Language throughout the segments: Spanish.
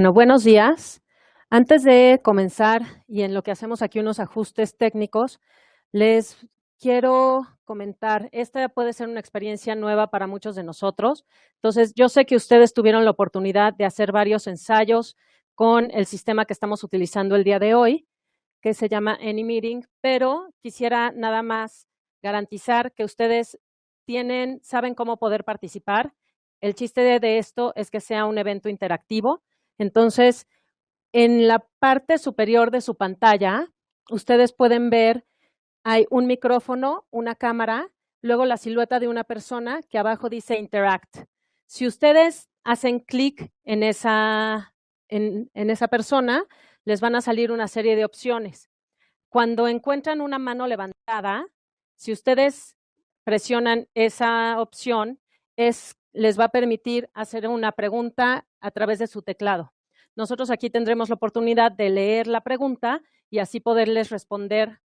Bueno, buenos días. Antes de comenzar y en lo que hacemos aquí unos ajustes técnicos, les quiero comentar, esta puede ser una experiencia nueva para muchos de nosotros. Entonces, yo sé que ustedes tuvieron la oportunidad de hacer varios ensayos con el sistema que estamos utilizando el día de hoy, que se llama AnyMeeting, pero quisiera nada más garantizar que ustedes saben cómo poder participar. El chiste de esto es que sea un evento interactivo. Entonces, en la parte superior de su pantalla, ustedes pueden ver, hay un micrófono, una cámara, luego la silueta de una persona que abajo dice Interact. Si ustedes hacen clic en esa persona, les van a salir una serie de opciones. Cuando encuentran una mano levantada, si ustedes presionan esa opción, les va a permitir hacer una pregunta a través de su teclado. Nosotros aquí tendremos la oportunidad de leer la pregunta y así poderles responder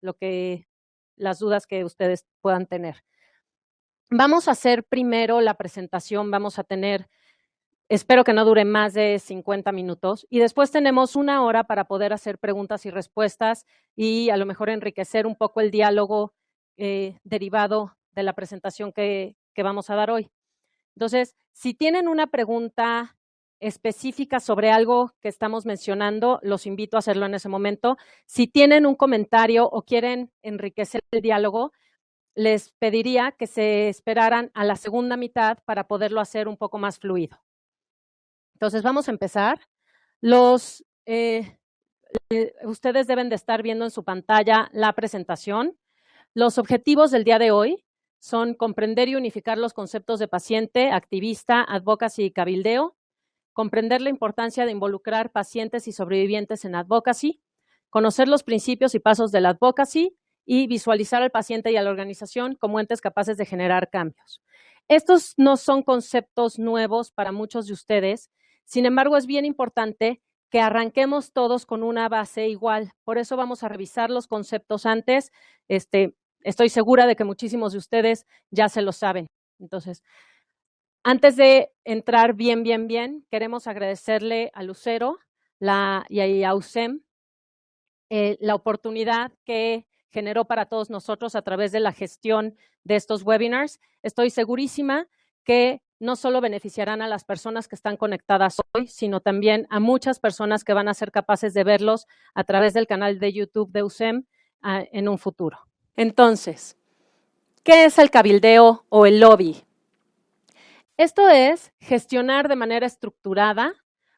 las dudas que ustedes puedan tener. Vamos a hacer primero la presentación, vamos a tener, espero que no dure más de 50 minutos, y después tenemos 1 hora para poder hacer preguntas y respuestas y a lo mejor enriquecer un poco el diálogo derivado de la presentación que vamos a dar hoy. Entonces, si tienen una pregunta específica sobre algo que estamos mencionando, los invito a hacerlo en ese momento. Si tienen un comentario o quieren enriquecer el diálogo, les pediría que se esperaran a la segunda mitad para poderlo hacer un poco más fluido. Entonces, vamos a empezar. Ustedes deben de estar viendo en su pantalla la presentación. Los objetivos del día de hoy son comprender y unificar los conceptos de paciente, activista, advocacy y cabildeo, comprender la importancia de involucrar pacientes y sobrevivientes en advocacy, conocer los principios y pasos de la advocacy y visualizar al paciente y a la organización como entes capaces de generar cambios. Estos no son conceptos nuevos para muchos de ustedes, sin embargo, es bien importante que arranquemos todos con una base igual. Por eso vamos a revisar los conceptos antes. Estoy segura de que muchísimos de ustedes ya se lo saben. Entonces, antes de entrar bien, queremos agradecerle a Lucero y a USEM la oportunidad que generó para todos nosotros a través de la gestión de estos webinars. Estoy segurísima que no solo beneficiarán a las personas que están conectadas hoy, sino también a muchas personas que van a ser capaces de verlos a través del canal de YouTube de USEM en un futuro. Entonces, ¿qué es el cabildeo o el lobby? Esto es gestionar de manera estructurada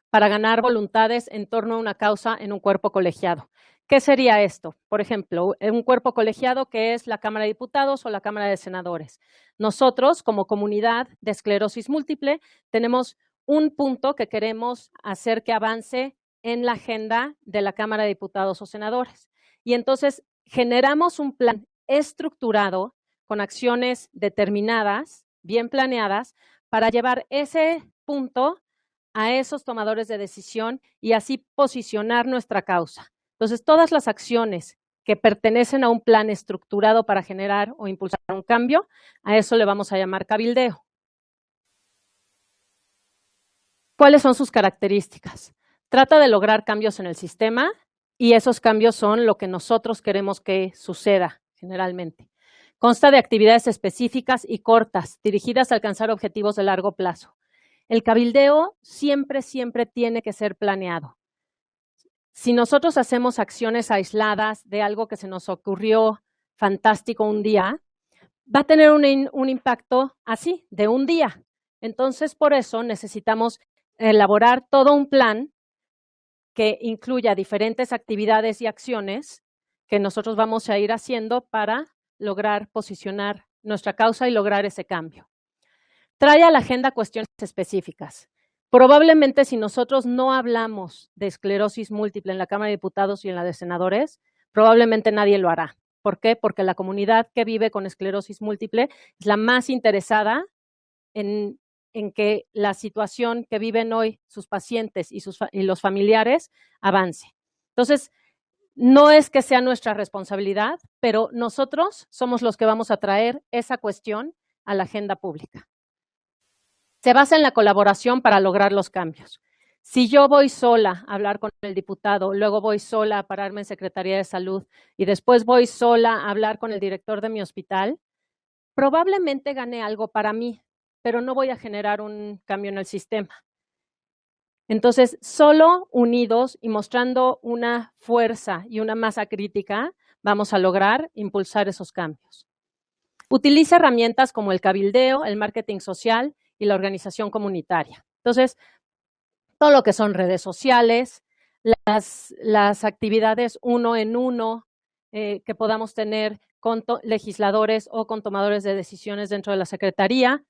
para ganar voluntades en torno a una causa en un cuerpo colegiado. ¿Qué sería esto? Por ejemplo, un cuerpo colegiado que es la Cámara de Diputados o la Cámara de Senadores. Nosotros, como comunidad de esclerosis múltiple, tenemos un punto que queremos hacer que avance en la agenda de la Cámara de Diputados o Senadores. Y entonces generamos un plan estructurado con acciones determinadas, bien planeadas, para llevar ese punto a esos tomadores de decisión y así posicionar nuestra causa. Entonces, todas las acciones que pertenecen a un plan estructurado para generar o impulsar un cambio, a eso le vamos a llamar cabildeo. ¿Cuáles son sus características? Trata de lograr cambios en el sistema y esos cambios son lo que nosotros queremos que suceda generalmente. Consta de actividades específicas y cortas, dirigidas a alcanzar objetivos de largo plazo. El cabildeo siempre tiene que ser planeado. Si nosotros hacemos acciones aisladas de algo que se nos ocurrió fantástico un día, va a tener un impacto así, de un día. Entonces, por eso necesitamos elaborar todo un plan que incluya diferentes actividades y acciones que nosotros vamos a ir haciendo para lograr posicionar nuestra causa y lograr ese cambio. Trae a la agenda cuestiones específicas. Probablemente si nosotros no hablamos de esclerosis múltiple en la Cámara de Diputados y en la de Senadores, probablemente nadie lo hará. ¿Por qué? Porque la comunidad que vive con esclerosis múltiple es la más interesada en que la situación que viven hoy sus pacientes y los familiares avance. Entonces, no es que sea nuestra responsabilidad, pero nosotros somos los que vamos a traer esa cuestión a la agenda pública. Se basa en la colaboración para lograr los cambios. Si yo voy sola a hablar con el diputado, luego voy sola a pararme en Secretaría de Salud y después voy sola a hablar con el director de mi hospital, probablemente gane algo para mí, pero no voy a generar un cambio en el sistema. Entonces, solo unidos y mostrando una fuerza y una masa crítica, vamos a lograr impulsar esos cambios. Utiliza herramientas como el cabildeo, el marketing social y la organización comunitaria. Entonces, todo lo que son redes sociales, las actividades uno en uno que podamos tener con legisladores o con tomadores de decisiones dentro de la Secretaría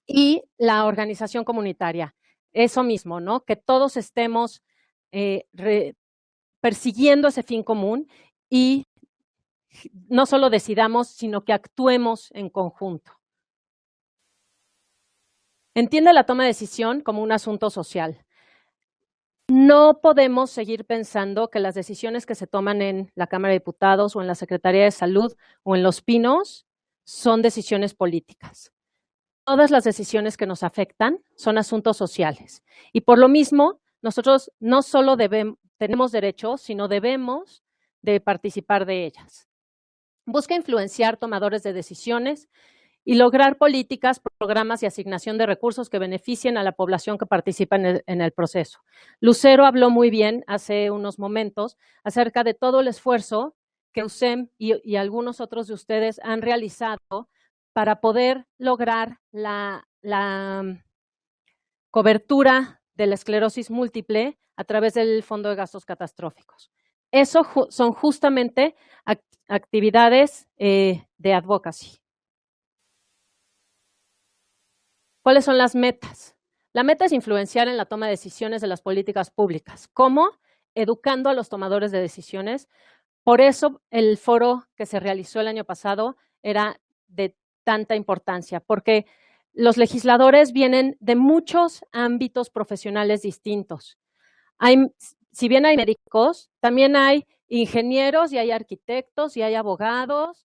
y la organización comunitaria. Eso mismo, ¿no? Que todos estemos persiguiendo ese fin común y no solo decidamos, sino que actuemos en conjunto. Entiende la toma de decisión como un asunto social. No podemos seguir pensando que las decisiones que se toman en la Cámara de Diputados o en la Secretaría de Salud o en Los Pinos son decisiones políticas. Todas las decisiones que nos afectan son asuntos sociales. Y por lo mismo, nosotros no solo tenemos derecho, sino debemos de participar de ellas. Busca influenciar tomadores de decisiones y lograr políticas, programas y asignación de recursos que beneficien a la población que participa en el proceso. Lucero habló muy bien hace unos momentos acerca de todo el esfuerzo que USEM y algunos otros de ustedes han realizado para poder lograr la cobertura de la esclerosis múltiple a través del Fondo de Gastos Catastróficos. Eso son justamente actividades de advocacy. ¿Cuáles son las metas? La meta es influenciar en la toma de decisiones de las políticas públicas. ¿Cómo? Educando a los tomadores de decisiones. Por eso el foro que se realizó el año pasado era de tanta importancia, porque los legisladores vienen de muchos ámbitos profesionales distintos. Si bien hay médicos, también hay ingenieros y hay arquitectos y hay abogados,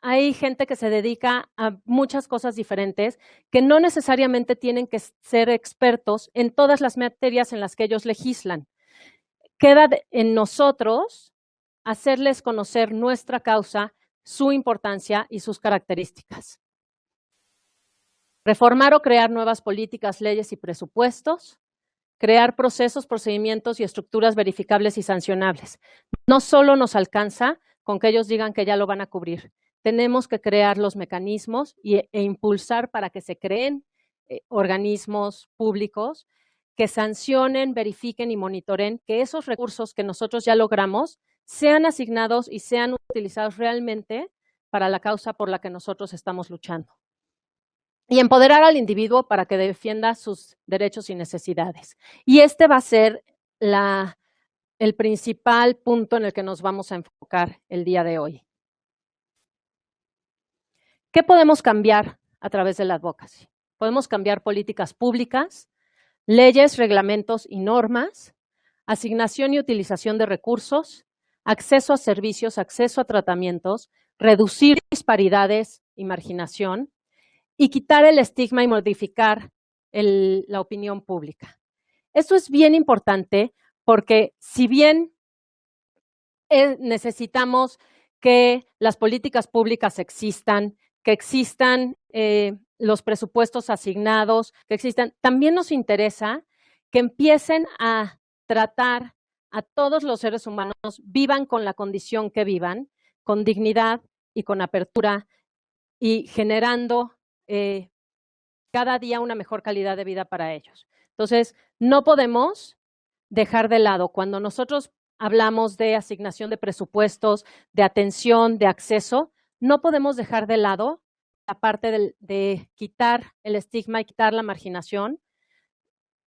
hay gente que se dedica a muchas cosas diferentes que no necesariamente tienen que ser expertos en todas las materias en las que ellos legislan. Queda en nosotros hacerles conocer nuestra causa, su importancia y sus características. Reformar o crear nuevas políticas, leyes y presupuestos. Crear procesos, procedimientos y estructuras verificables y sancionables. No solo nos alcanza con que ellos digan que ya lo van a cubrir. Tenemos que crear los mecanismos e impulsar para que se creen organismos públicos que sancionen, verifiquen y monitoren que esos recursos que nosotros ya logramos sean asignados y sean utilizados realmente para la causa por la que nosotros estamos luchando. Y empoderar al individuo para que defienda sus derechos y necesidades. Y este va a ser el principal punto en el que nos vamos a enfocar el día de hoy. ¿Qué podemos cambiar a través de la advocacy? Podemos cambiar políticas públicas, leyes, reglamentos y normas, asignación y utilización de recursos, acceso a servicios, acceso a tratamientos, reducir disparidades y marginación, y quitar el estigma y modificar la opinión pública. Esto es bien importante porque si bien necesitamos que las políticas públicas existan, que existan los presupuestos asignados, que existan, también nos interesa que empiecen a tratar a todos los seres humanos, vivan con la condición que vivan, con dignidad y con apertura y generando cada día una mejor calidad de vida para ellos. Entonces, no podemos dejar de lado, cuando nosotros hablamos de asignación de presupuestos, de atención, de acceso, no podemos dejar de lado la parte de quitar el estigma y quitar la marginación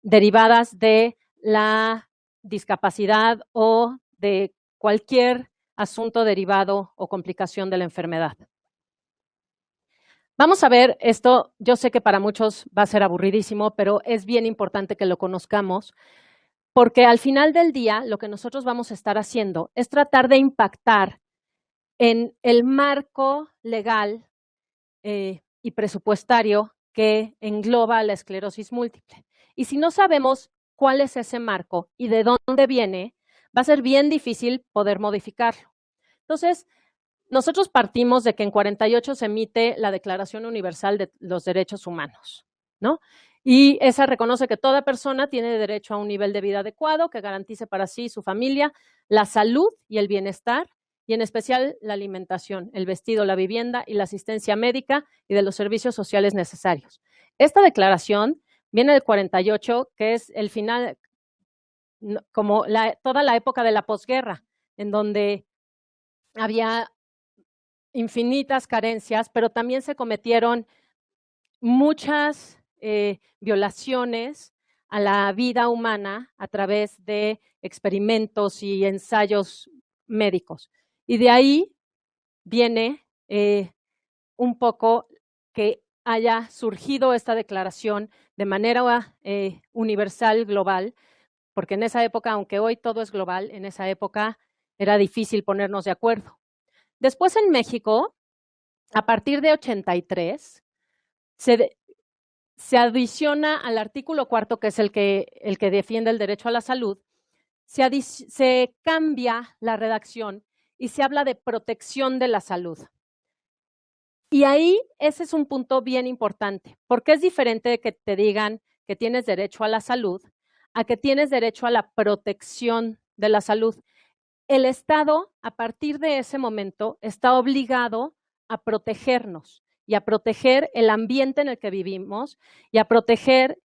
derivadas de la discapacidad o de cualquier asunto derivado o complicación de la enfermedad. Vamos a ver esto, yo sé que para muchos va a ser aburridísimo, pero es bien importante que lo conozcamos, porque al final del día lo que nosotros vamos a estar haciendo es tratar de impactar en el marco legal y presupuestario que engloba la esclerosis múltiple. Y si no sabemos cuál es ese marco y de dónde viene, va a ser bien difícil poder modificarlo. Entonces, nosotros partimos de que en 48 se emite la Declaración Universal de los Derechos Humanos, ¿no? Y esa reconoce que toda persona tiene derecho a un nivel de vida adecuado que garantice para sí y su familia la salud y el bienestar, y en especial la alimentación, el vestido, la vivienda y la asistencia médica y de los servicios sociales necesarios. Esta declaración viene del 48, que es el final, como toda la época de la posguerra, en donde había infinitas carencias, pero también se cometieron muchas violaciones a la vida humana a través de experimentos y ensayos médicos. Y de ahí viene un poco que haya surgido esta declaración de manera universal, global, porque en esa época, aunque hoy todo es global, en esa época era difícil ponernos de acuerdo. Después en México, a partir de 83, se adiciona al artículo 4, que es el que defiende el derecho a la salud, se cambia la redacción y se habla de protección de la salud. Y ahí ese es un punto bien importante, porque es diferente de que te digan que tienes derecho a la salud a que tienes derecho a la protección de la salud. El Estado, a partir de ese momento, está obligado a protegernos y a proteger el ambiente en el que vivimos y a proteger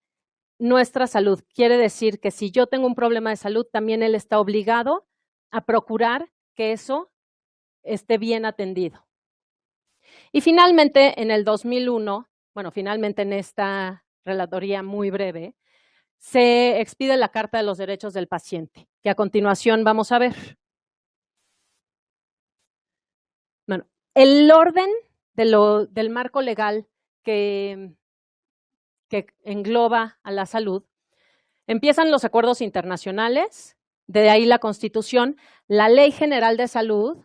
nuestra salud. Quiere decir que si yo tengo un problema de salud, también él está obligado a procurar que eso esté bien atendido. Y finalmente, en el 2001, bueno, finalmente en esta relatoría muy breve, se expide la Carta de los Derechos del Paciente, que a continuación vamos a ver. Bueno, el orden del marco legal que engloba a la salud, empiezan los acuerdos internacionales, de ahí la Constitución, la Ley General de Salud,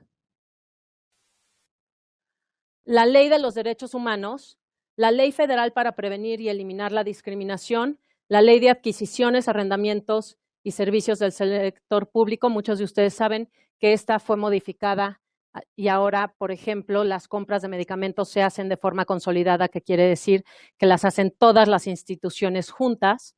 la Ley de los Derechos Humanos, la Ley Federal para prevenir y eliminar la discriminación, la Ley de Adquisiciones, Arrendamientos y Servicios del Sector Público. Muchos de ustedes saben que esta fue modificada y ahora, por ejemplo, las compras de medicamentos se hacen de forma consolidada, que quiere decir que las hacen todas las instituciones juntas.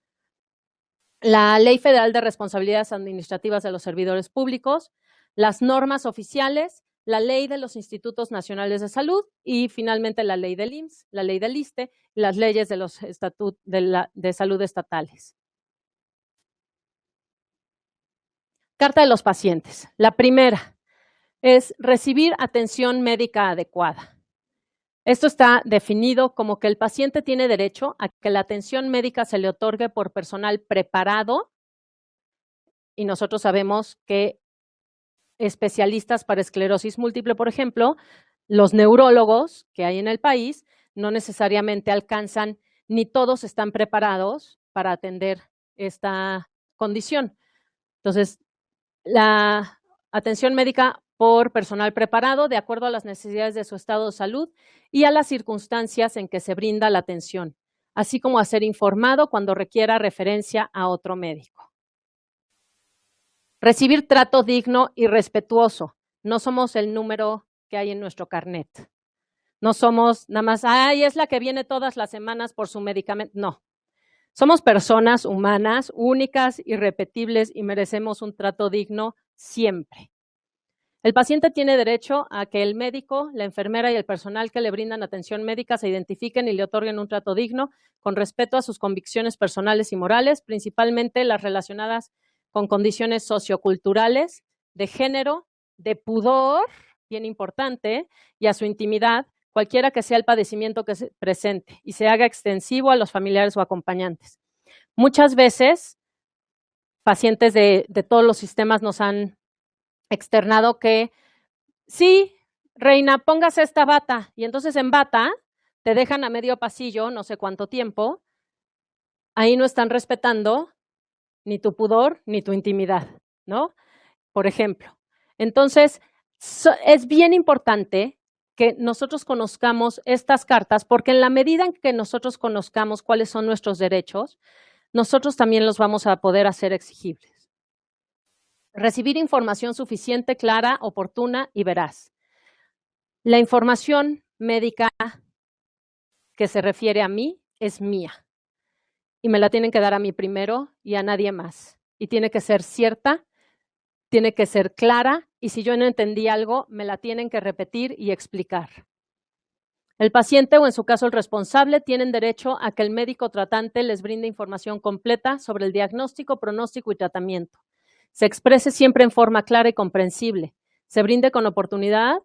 La Ley Federal de Responsabilidades Administrativas de los Servidores Públicos, las normas oficiales, la Ley de los Institutos Nacionales de Salud y finalmente la Ley del IMSS, la Ley del ISSSTE y las leyes de los estatutos de salud estatales. Carta de los pacientes. La primera es recibir atención médica adecuada. Esto está definido como que el paciente tiene derecho a que la atención médica se le otorgue por personal preparado, y nosotros sabemos que especialistas para esclerosis múltiple, por ejemplo, los neurólogos que hay en el país no necesariamente alcanzan, ni todos están preparados para atender esta condición. Entonces, la atención médica por personal preparado de acuerdo a las necesidades de su estado de salud y a las circunstancias en que se brinda la atención, así como a ser informado cuando requiera referencia a otro médico. Recibir trato digno y respetuoso. No somos el número que hay en nuestro carnet. No somos nada más, ay, es la que viene todas las semanas por su medicamento. No. Somos personas humanas, únicas, irrepetibles y merecemos un trato digno siempre. El paciente tiene derecho a que el médico, la enfermera y el personal que le brindan atención médica se identifiquen y le otorguen un trato digno con respeto a sus convicciones personales y morales, principalmente las relacionadas con condiciones socioculturales, de género, de pudor, bien importante, y a su intimidad, cualquiera que sea el padecimiento que se presente y se haga extensivo a los familiares o acompañantes. Muchas veces, pacientes de todos los sistemas nos han externado que, sí, reina, póngase esta bata, y entonces en bata te dejan a medio pasillo, no sé cuánto tiempo, ahí no están respetando ni tu pudor ni tu intimidad, ¿no? Por ejemplo. Entonces, es bien importante que nosotros conozcamos estas cartas, porque en la medida en que nosotros conozcamos cuáles son nuestros derechos, nosotros también los vamos a poder hacer exigibles. Recibir información suficiente, clara, oportuna y veraz. La información médica que se refiere a mí es mía y me la tienen que dar a mí primero y a nadie más. Y tiene que ser cierta, tiene que ser clara y si yo no entendí algo, me la tienen que repetir y explicar. El paciente o en su caso el responsable tienen derecho a que el médico tratante les brinde información completa sobre el diagnóstico, pronóstico y tratamiento. Se exprese siempre en forma clara y comprensible. Se brinde con oportunidad,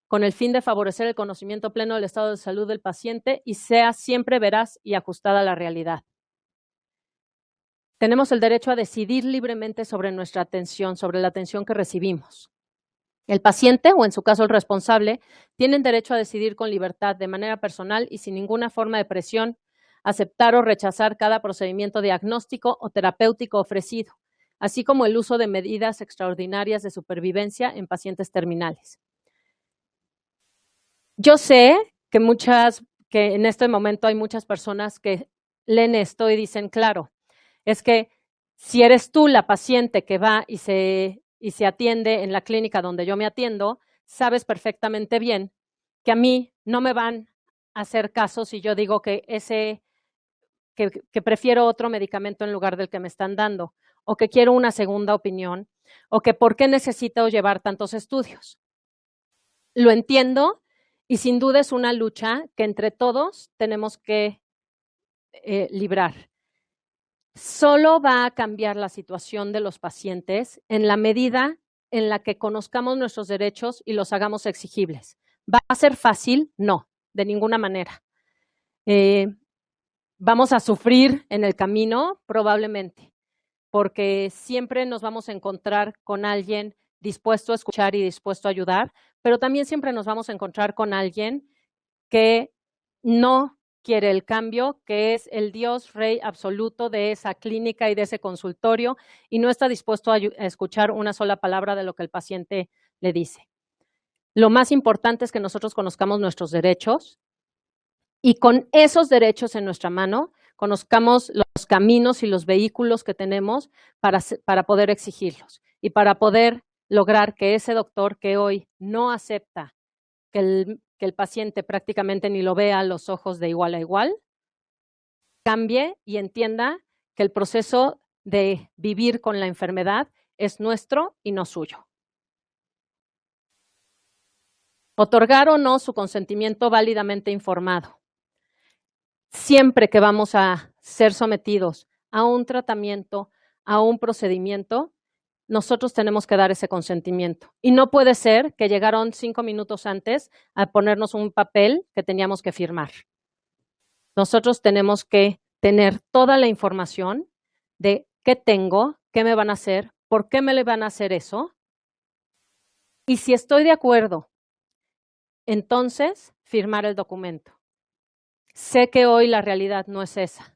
con el fin de favorecer el conocimiento pleno del estado de salud del paciente y sea siempre veraz y ajustada a la realidad. Tenemos el derecho a decidir libremente sobre nuestra atención, sobre la atención que recibimos. El paciente, o en su caso el responsable, tienen derecho a decidir con libertad, de manera personal y sin ninguna forma de presión, aceptar o rechazar cada procedimiento diagnóstico o terapéutico ofrecido, así como el uso de medidas extraordinarias de supervivencia en pacientes terminales. Yo sé que en este momento hay muchas personas que leen esto y dicen, claro, es que si eres tú la paciente que va y se atiende en la clínica donde yo me atiendo, sabes perfectamente bien que a mí no me van a hacer caso si yo digo que prefiero otro medicamento en lugar del que me están dando, o que quiero una segunda opinión, o que por qué necesito llevar tantos estudios. Lo entiendo y sin duda es una lucha que entre todos tenemos que librar. Solo va a cambiar la situación de los pacientes en la medida en la que conozcamos nuestros derechos y los hagamos exigibles. ¿Va a ser fácil? No, de ninguna manera. Vamos a sufrir en el camino, probablemente, porque siempre nos vamos a encontrar con alguien dispuesto a escuchar y dispuesto a ayudar, pero también siempre nos vamos a encontrar con alguien que no quiere el cambio, que es el Dios rey absoluto de esa clínica y de ese consultorio y no está dispuesto a escuchar una sola palabra de lo que el paciente le dice. Lo más importante es que nosotros conozcamos nuestros derechos y con esos derechos en nuestra mano, conozcamos los caminos y los vehículos que tenemos para poder exigirlos y para poder lograr que ese doctor que hoy no acepta que el paciente prácticamente ni lo vea a los ojos de igual a igual, cambie y entienda que el proceso de vivir con la enfermedad es nuestro y no suyo. Otorgar o no su consentimiento válidamente informado. Siempre que vamos a ser sometidos a un tratamiento, a un procedimiento, nosotros tenemos que dar ese consentimiento. Y no puede ser que llegaron 5 minutos antes a ponernos un papel que teníamos que firmar. Nosotros tenemos que tener toda la información de qué tengo, qué me van a hacer, por qué me le van a hacer eso. Y si estoy de acuerdo, entonces firmar el documento. Sé que hoy la realidad no es esa.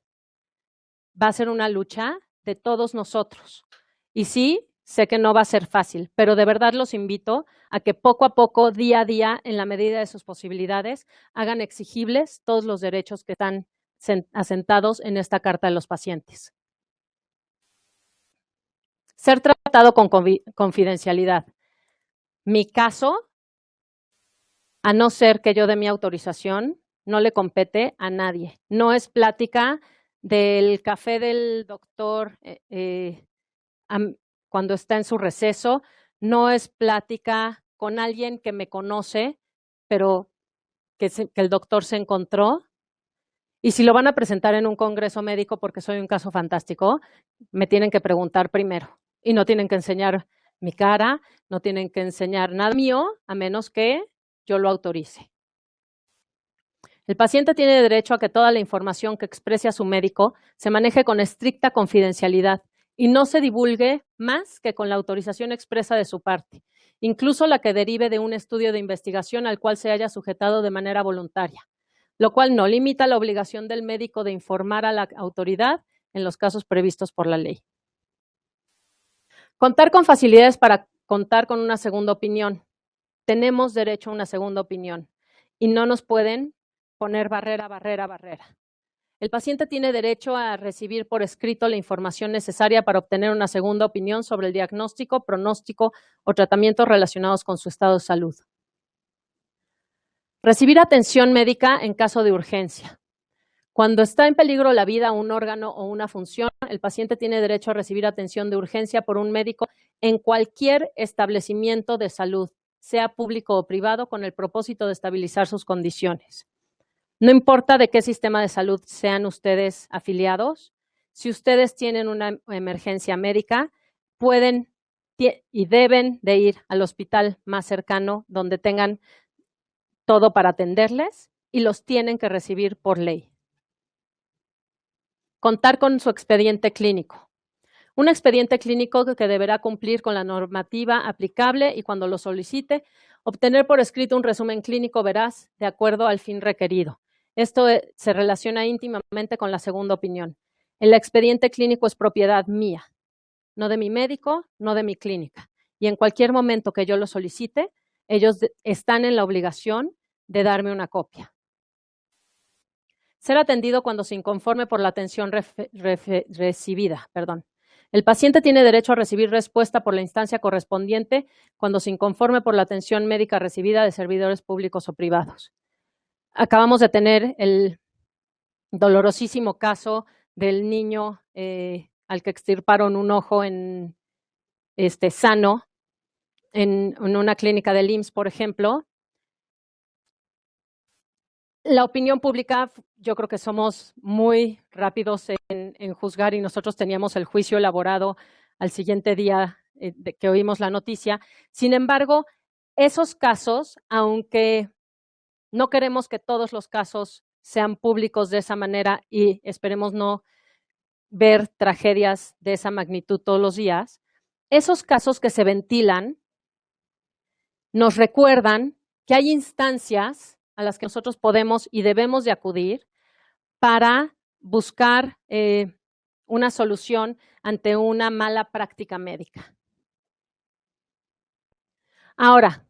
Va a ser una lucha de todos nosotros. Y sí, sé que no va a ser fácil, pero de verdad los invito a que poco a poco, día a día, en la medida de sus posibilidades, hagan exigibles todos los derechos que están asentados en esta Carta de los Pacientes. Ser tratado con confidencialidad. Mi caso, a no ser que yo dé mi autorización, no le compete a nadie. No es plática del café del doctor cuando está en su receso, no es plática con alguien que me conoce, pero que el doctor se encontró. Y si lo van a presentar en un congreso médico porque soy un caso fantástico, me tienen que preguntar primero. Y no tienen que enseñar mi cara, no tienen que enseñar nada mío, a menos que yo lo autorice. El paciente tiene derecho a que toda la información que exprese a su médico se maneje con estricta confidencialidad y no se divulgue más que con la autorización expresa de su parte, incluso la que derive de un estudio de investigación al cual se haya sujetado de manera voluntaria, lo cual no limita la obligación del médico de informar a la autoridad en los casos previstos por la ley. Contar con facilidades para contar con una segunda opinión. Tenemos derecho a una segunda opinión y no nos pueden poner barrera. El paciente tiene derecho a recibir por escrito la información necesaria para obtener una segunda opinión sobre el diagnóstico, pronóstico o tratamientos relacionados con su estado de salud. Recibir atención médica en caso de urgencia. Cuando está en peligro la vida, un órgano o una función, el paciente tiene derecho a recibir atención de urgencia por un médico en cualquier establecimiento de salud, sea público o privado, con el propósito de estabilizar sus condiciones. No importa de qué sistema de salud sean ustedes afiliados, si ustedes tienen una emergencia médica, pueden y deben de ir al hospital más cercano donde tengan todo para atenderles y los tienen que recibir por ley. Contar con su expediente clínico. Un expediente clínico que deberá cumplir con la normativa aplicable y cuando lo solicite, obtener por escrito un resumen clínico veraz de acuerdo al fin requerido. Esto se relaciona íntimamente con la segunda opinión. El expediente clínico es propiedad mía, no de mi médico, no de mi clínica. Y en cualquier momento que yo lo solicite, ellos están en la obligación de darme una copia. Ser atendido cuando se inconforme por la atención recibida. El paciente tiene derecho a recibir respuesta por la instancia correspondiente cuando se inconforme por la atención médica recibida de servidores públicos o privados. Acabamos de tener el dolorosísimo caso del niño al que extirparon un ojo sano en una clínica del IMSS, por ejemplo. La opinión pública, yo creo que somos muy rápidos en juzgar y nosotros teníamos el juicio elaborado al siguiente día de que oímos la noticia. Sin embargo, esos casos, aunque no queremos que todos los casos sean públicos de esa manera y esperemos no ver tragedias de esa magnitud todos los días, esos casos que se ventilan nos recuerdan que hay instancias a las que nosotros podemos y debemos de acudir para buscar una solución ante una mala práctica médica. Ahora,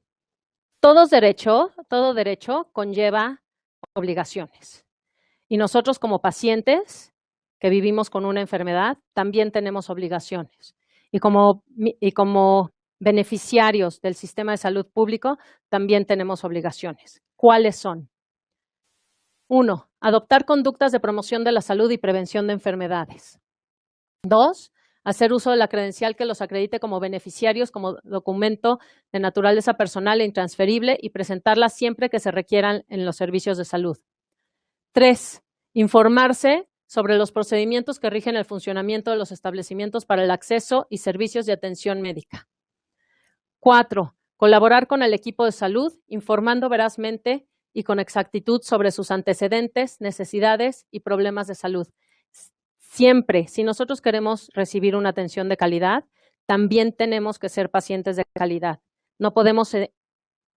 todo derecho conlleva obligaciones. Y nosotros como pacientes que vivimos con una enfermedad, también tenemos obligaciones. Y como beneficiarios del sistema de salud público, también tenemos obligaciones. ¿Cuáles son? 1. Adoptar conductas de promoción de la salud y prevención de enfermedades. 2. Hacer uso de la credencial que los acredite como beneficiarios como documento de naturaleza personal e intransferible y presentarla siempre que se requieran en los servicios de salud. 3. Informarse sobre los procedimientos que rigen el funcionamiento de los establecimientos para el acceso y servicios de atención médica. 4. Colaborar con el equipo de salud, informando verazmente y con exactitud sobre sus antecedentes, necesidades y problemas de salud. Siempre, si nosotros queremos recibir una atención de calidad, también tenemos que ser pacientes de calidad. No podemos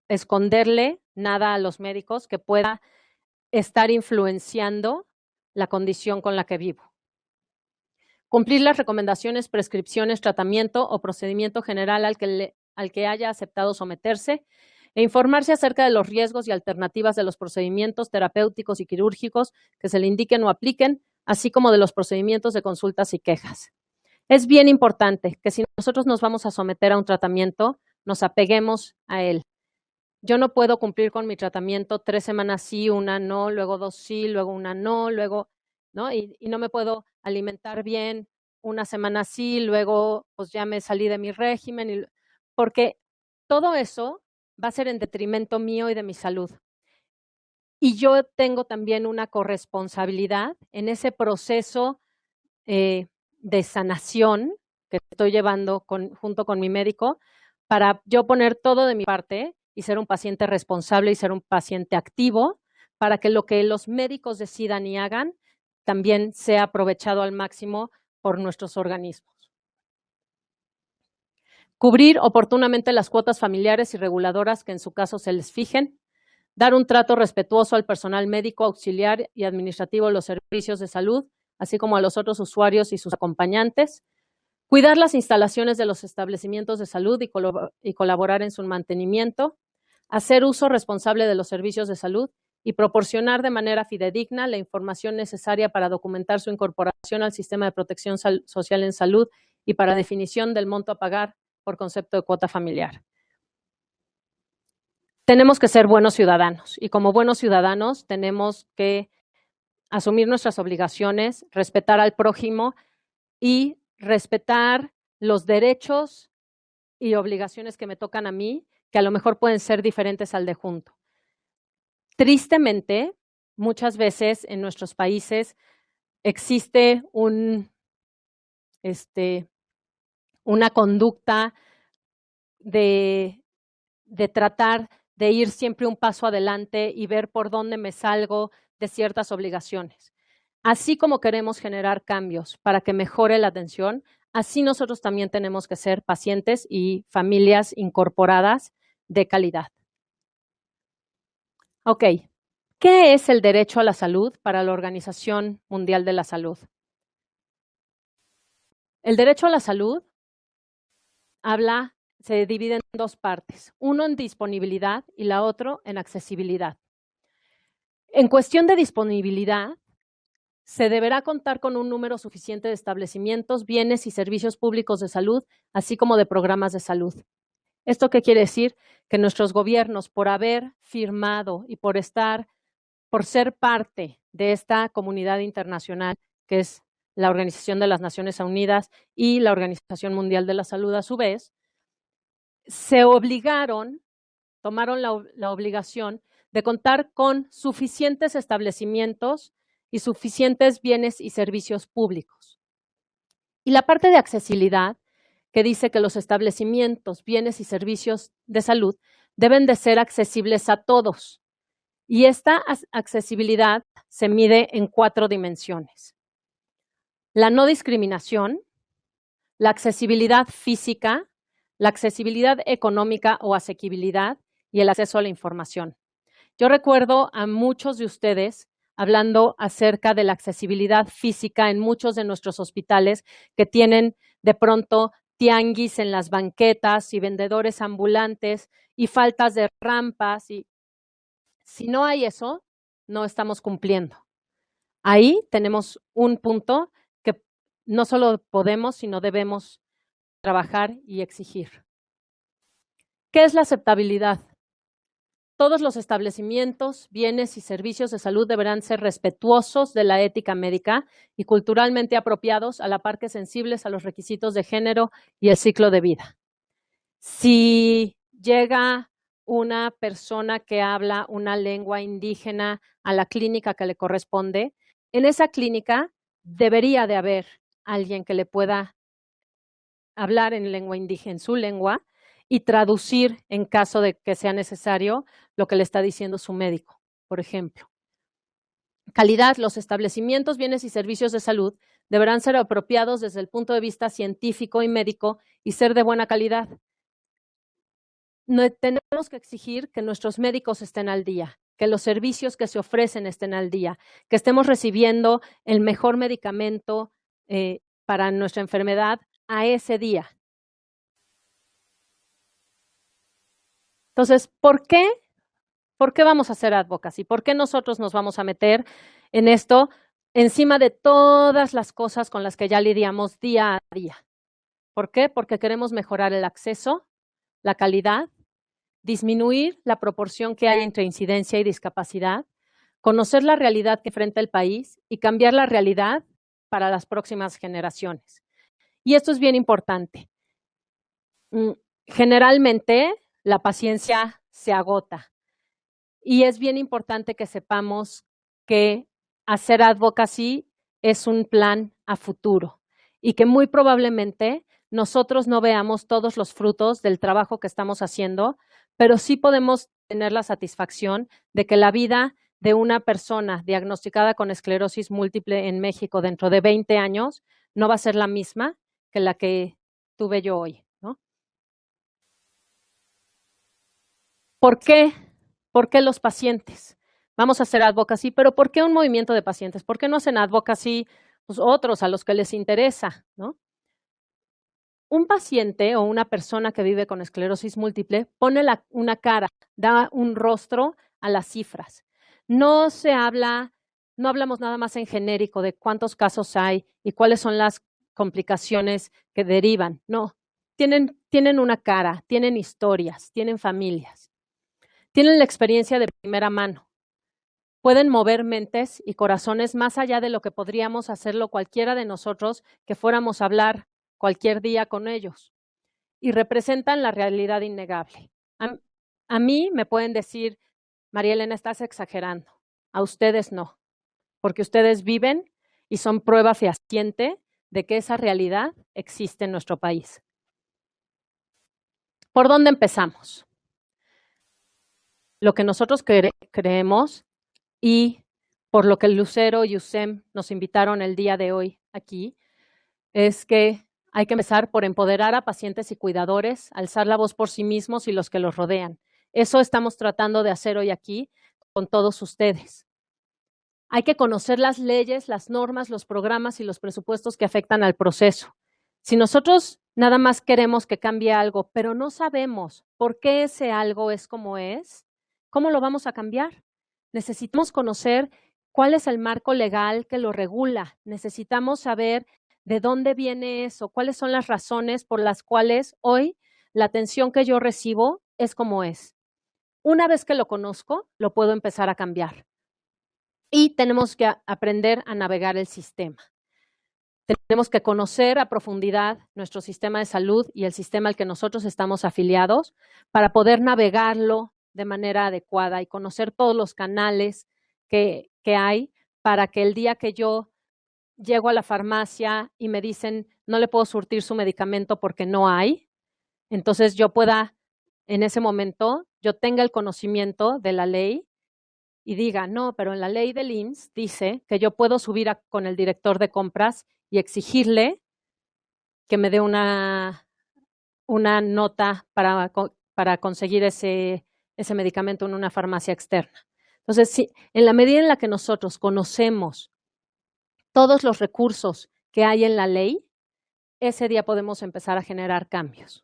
esconderle nada a los médicos que pueda estar influenciando la condición con la que vivo. Cumplir las recomendaciones, prescripciones, tratamiento o procedimiento general al que haya aceptado someterse e informarse acerca de los riesgos y alternativas de los procedimientos terapéuticos y quirúrgicos que se le indiquen o apliquen, así como de los procedimientos de consultas y quejas. Es bien importante que si nosotros nos vamos a someter a un tratamiento, nos apeguemos a él. Yo no puedo cumplir con mi tratamiento 3 semanas sí, una no, luego 2 sí, luego una no, luego, ¿no? Y no me puedo alimentar bien una semana sí, luego pues ya me salí de mi régimen, porque todo eso va a ser en detrimento mío y de mi salud. Y yo tengo también una corresponsabilidad en ese proceso de sanación que estoy llevando junto con mi médico para yo poner todo de mi parte y ser un paciente responsable y ser un paciente activo para que lo que los médicos decidan y hagan también sea aprovechado al máximo por nuestros organismos. Cubrir oportunamente las cuotas familiares y reguladoras que en su caso se les fijen. Dar un trato respetuoso al personal médico, auxiliar y administrativo de los servicios de salud, así como a los otros usuarios y sus acompañantes. Cuidar las instalaciones de los establecimientos de salud y colaborar en su mantenimiento. Hacer uso responsable de los servicios de salud y proporcionar de manera fidedigna la información necesaria para documentar su incorporación al sistema de protección social en salud y para definición del monto a pagar por concepto de cuota familiar. Tenemos que ser buenos ciudadanos y como buenos ciudadanos tenemos que asumir nuestras obligaciones, respetar al prójimo y respetar los derechos y obligaciones que me tocan a mí, que a lo mejor pueden ser diferentes al de junto. Tristemente, muchas veces en nuestros países existe una conducta de tratar de ir siempre un paso adelante y ver por dónde me salgo de ciertas obligaciones. Así como queremos generar cambios para que mejore la atención, así nosotros también tenemos que ser pacientes y familias incorporadas de calidad. Ok, ¿qué es el derecho a la salud para la Organización Mundial de la Salud? El derecho a la salud se divide en dos partes, uno en disponibilidad y la otra en accesibilidad. En cuestión de disponibilidad, se deberá contar con un número suficiente de establecimientos, bienes y servicios públicos de salud, así como de programas de salud. ¿Esto qué quiere decir? Que nuestros gobiernos, por haber firmado y por ser parte de esta comunidad internacional, que es la Organización de las Naciones Unidas y la Organización Mundial de la Salud a su vez, se tomaron la obligación de contar con suficientes establecimientos y suficientes bienes y servicios públicos. Y la parte de accesibilidad, que dice que los establecimientos, bienes y servicios de salud deben de ser accesibles a todos. Y esta accesibilidad se mide en 4 dimensiones. La no discriminación, la accesibilidad física, la accesibilidad económica o asequibilidad y el acceso a la información. Yo recuerdo a muchos de ustedes hablando acerca de la accesibilidad física en muchos de nuestros hospitales que tienen de pronto tianguis en las banquetas y vendedores ambulantes y faltas de rampas. Y si no hay eso, no estamos cumpliendo. Ahí tenemos un punto que no solo podemos, sino debemos trabajar y exigir. ¿Qué es la aceptabilidad? Todos los establecimientos, bienes y servicios de salud deberán ser respetuosos de la ética médica y culturalmente apropiados, a la par que sensibles a los requisitos de género y el ciclo de vida. Si llega una persona que habla una lengua indígena a la clínica que le corresponde, en esa clínica debería de haber alguien que le pueda hablar en lengua indígena, en su lengua, y traducir en caso de que sea necesario lo que le está diciendo su médico, por ejemplo. Calidad. Los establecimientos, bienes y servicios de salud deberán ser apropiados desde el punto de vista científico y médico y ser de buena calidad. No tenemos que exigir que nuestros médicos estén al día, que los servicios que se ofrecen estén al día, que estemos recibiendo el mejor medicamento para nuestra enfermedad a ese día. Entonces, ¿por qué vamos a hacer advocacy? ¿Por qué nosotros nos vamos a meter en esto encima de todas las cosas con las que ya lidiamos día a día? ¿Por qué? Porque queremos mejorar el acceso, la calidad, disminuir la proporción que hay entre incidencia y discapacidad, conocer la realidad que enfrenta el país y cambiar la realidad para las próximas generaciones. Y esto es bien importante. Generalmente, la paciencia se agota y es bien importante que sepamos que hacer advocacy es un plan a futuro y que muy probablemente nosotros no veamos todos los frutos del trabajo que estamos haciendo, pero sí podemos tener la satisfacción de que la vida de una persona diagnosticada con esclerosis múltiple en México dentro de 20 años no va a ser la misma que la que tuve yo hoy, ¿no? ¿Por qué? ¿Por qué los pacientes? Vamos a hacer advocacy, pero ¿por qué un movimiento de pacientes? ¿Por qué no hacen advocacy pues, otros a los que les interesa, ¿no? Un paciente o una persona que vive con esclerosis múltiple pone una cara, da un rostro a las cifras. no hablamos nada más en genérico de cuántos casos hay y cuáles son las complicaciones que derivan. No, tienen una cara, tienen historias, tienen familias, tienen la experiencia de primera mano. Pueden mover mentes y corazones más allá de lo que podríamos hacerlo cualquiera de nosotros que fuéramos a hablar cualquier día con ellos. Y representan la realidad innegable. A mí me pueden decir, María Elena, estás exagerando. A ustedes no, porque ustedes viven y son prueba fehaciente de que esa realidad existe en nuestro país. ¿Por dónde empezamos? Lo que nosotros creemos y por lo que Lucero y USEM nos invitaron el día de hoy aquí, es que hay que empezar por empoderar a pacientes y cuidadores, alzar la voz por sí mismos y los que los rodean. Eso estamos tratando de hacer hoy aquí con todos ustedes. Hay que conocer las leyes, las normas, los programas y los presupuestos que afectan al proceso. Si nosotros nada más queremos que cambie algo, pero no sabemos por qué ese algo es como es, ¿cómo lo vamos a cambiar? Necesitamos conocer cuál es el marco legal que lo regula. Necesitamos saber de dónde viene eso, cuáles son las razones por las cuales hoy la atención que yo recibo es como es. Una vez que lo conozco, lo puedo empezar a cambiar. Y tenemos que aprender a navegar el sistema. Tenemos que conocer a profundidad nuestro sistema de salud y el sistema al que nosotros estamos afiliados para poder navegarlo de manera adecuada y conocer todos los canales que hay para que el día que yo llego a la farmacia y me dicen no le puedo surtir su medicamento porque no hay, entonces yo pueda, en ese momento, yo tenga el conocimiento de la ley y diga, no, pero en la ley del IMSS dice que yo puedo subir con el director de compras y exigirle que me dé una nota para conseguir ese medicamento en una farmacia externa. Entonces, sí, en la medida en la que nosotros conocemos todos los recursos que hay en la ley, ese día podemos empezar a generar cambios.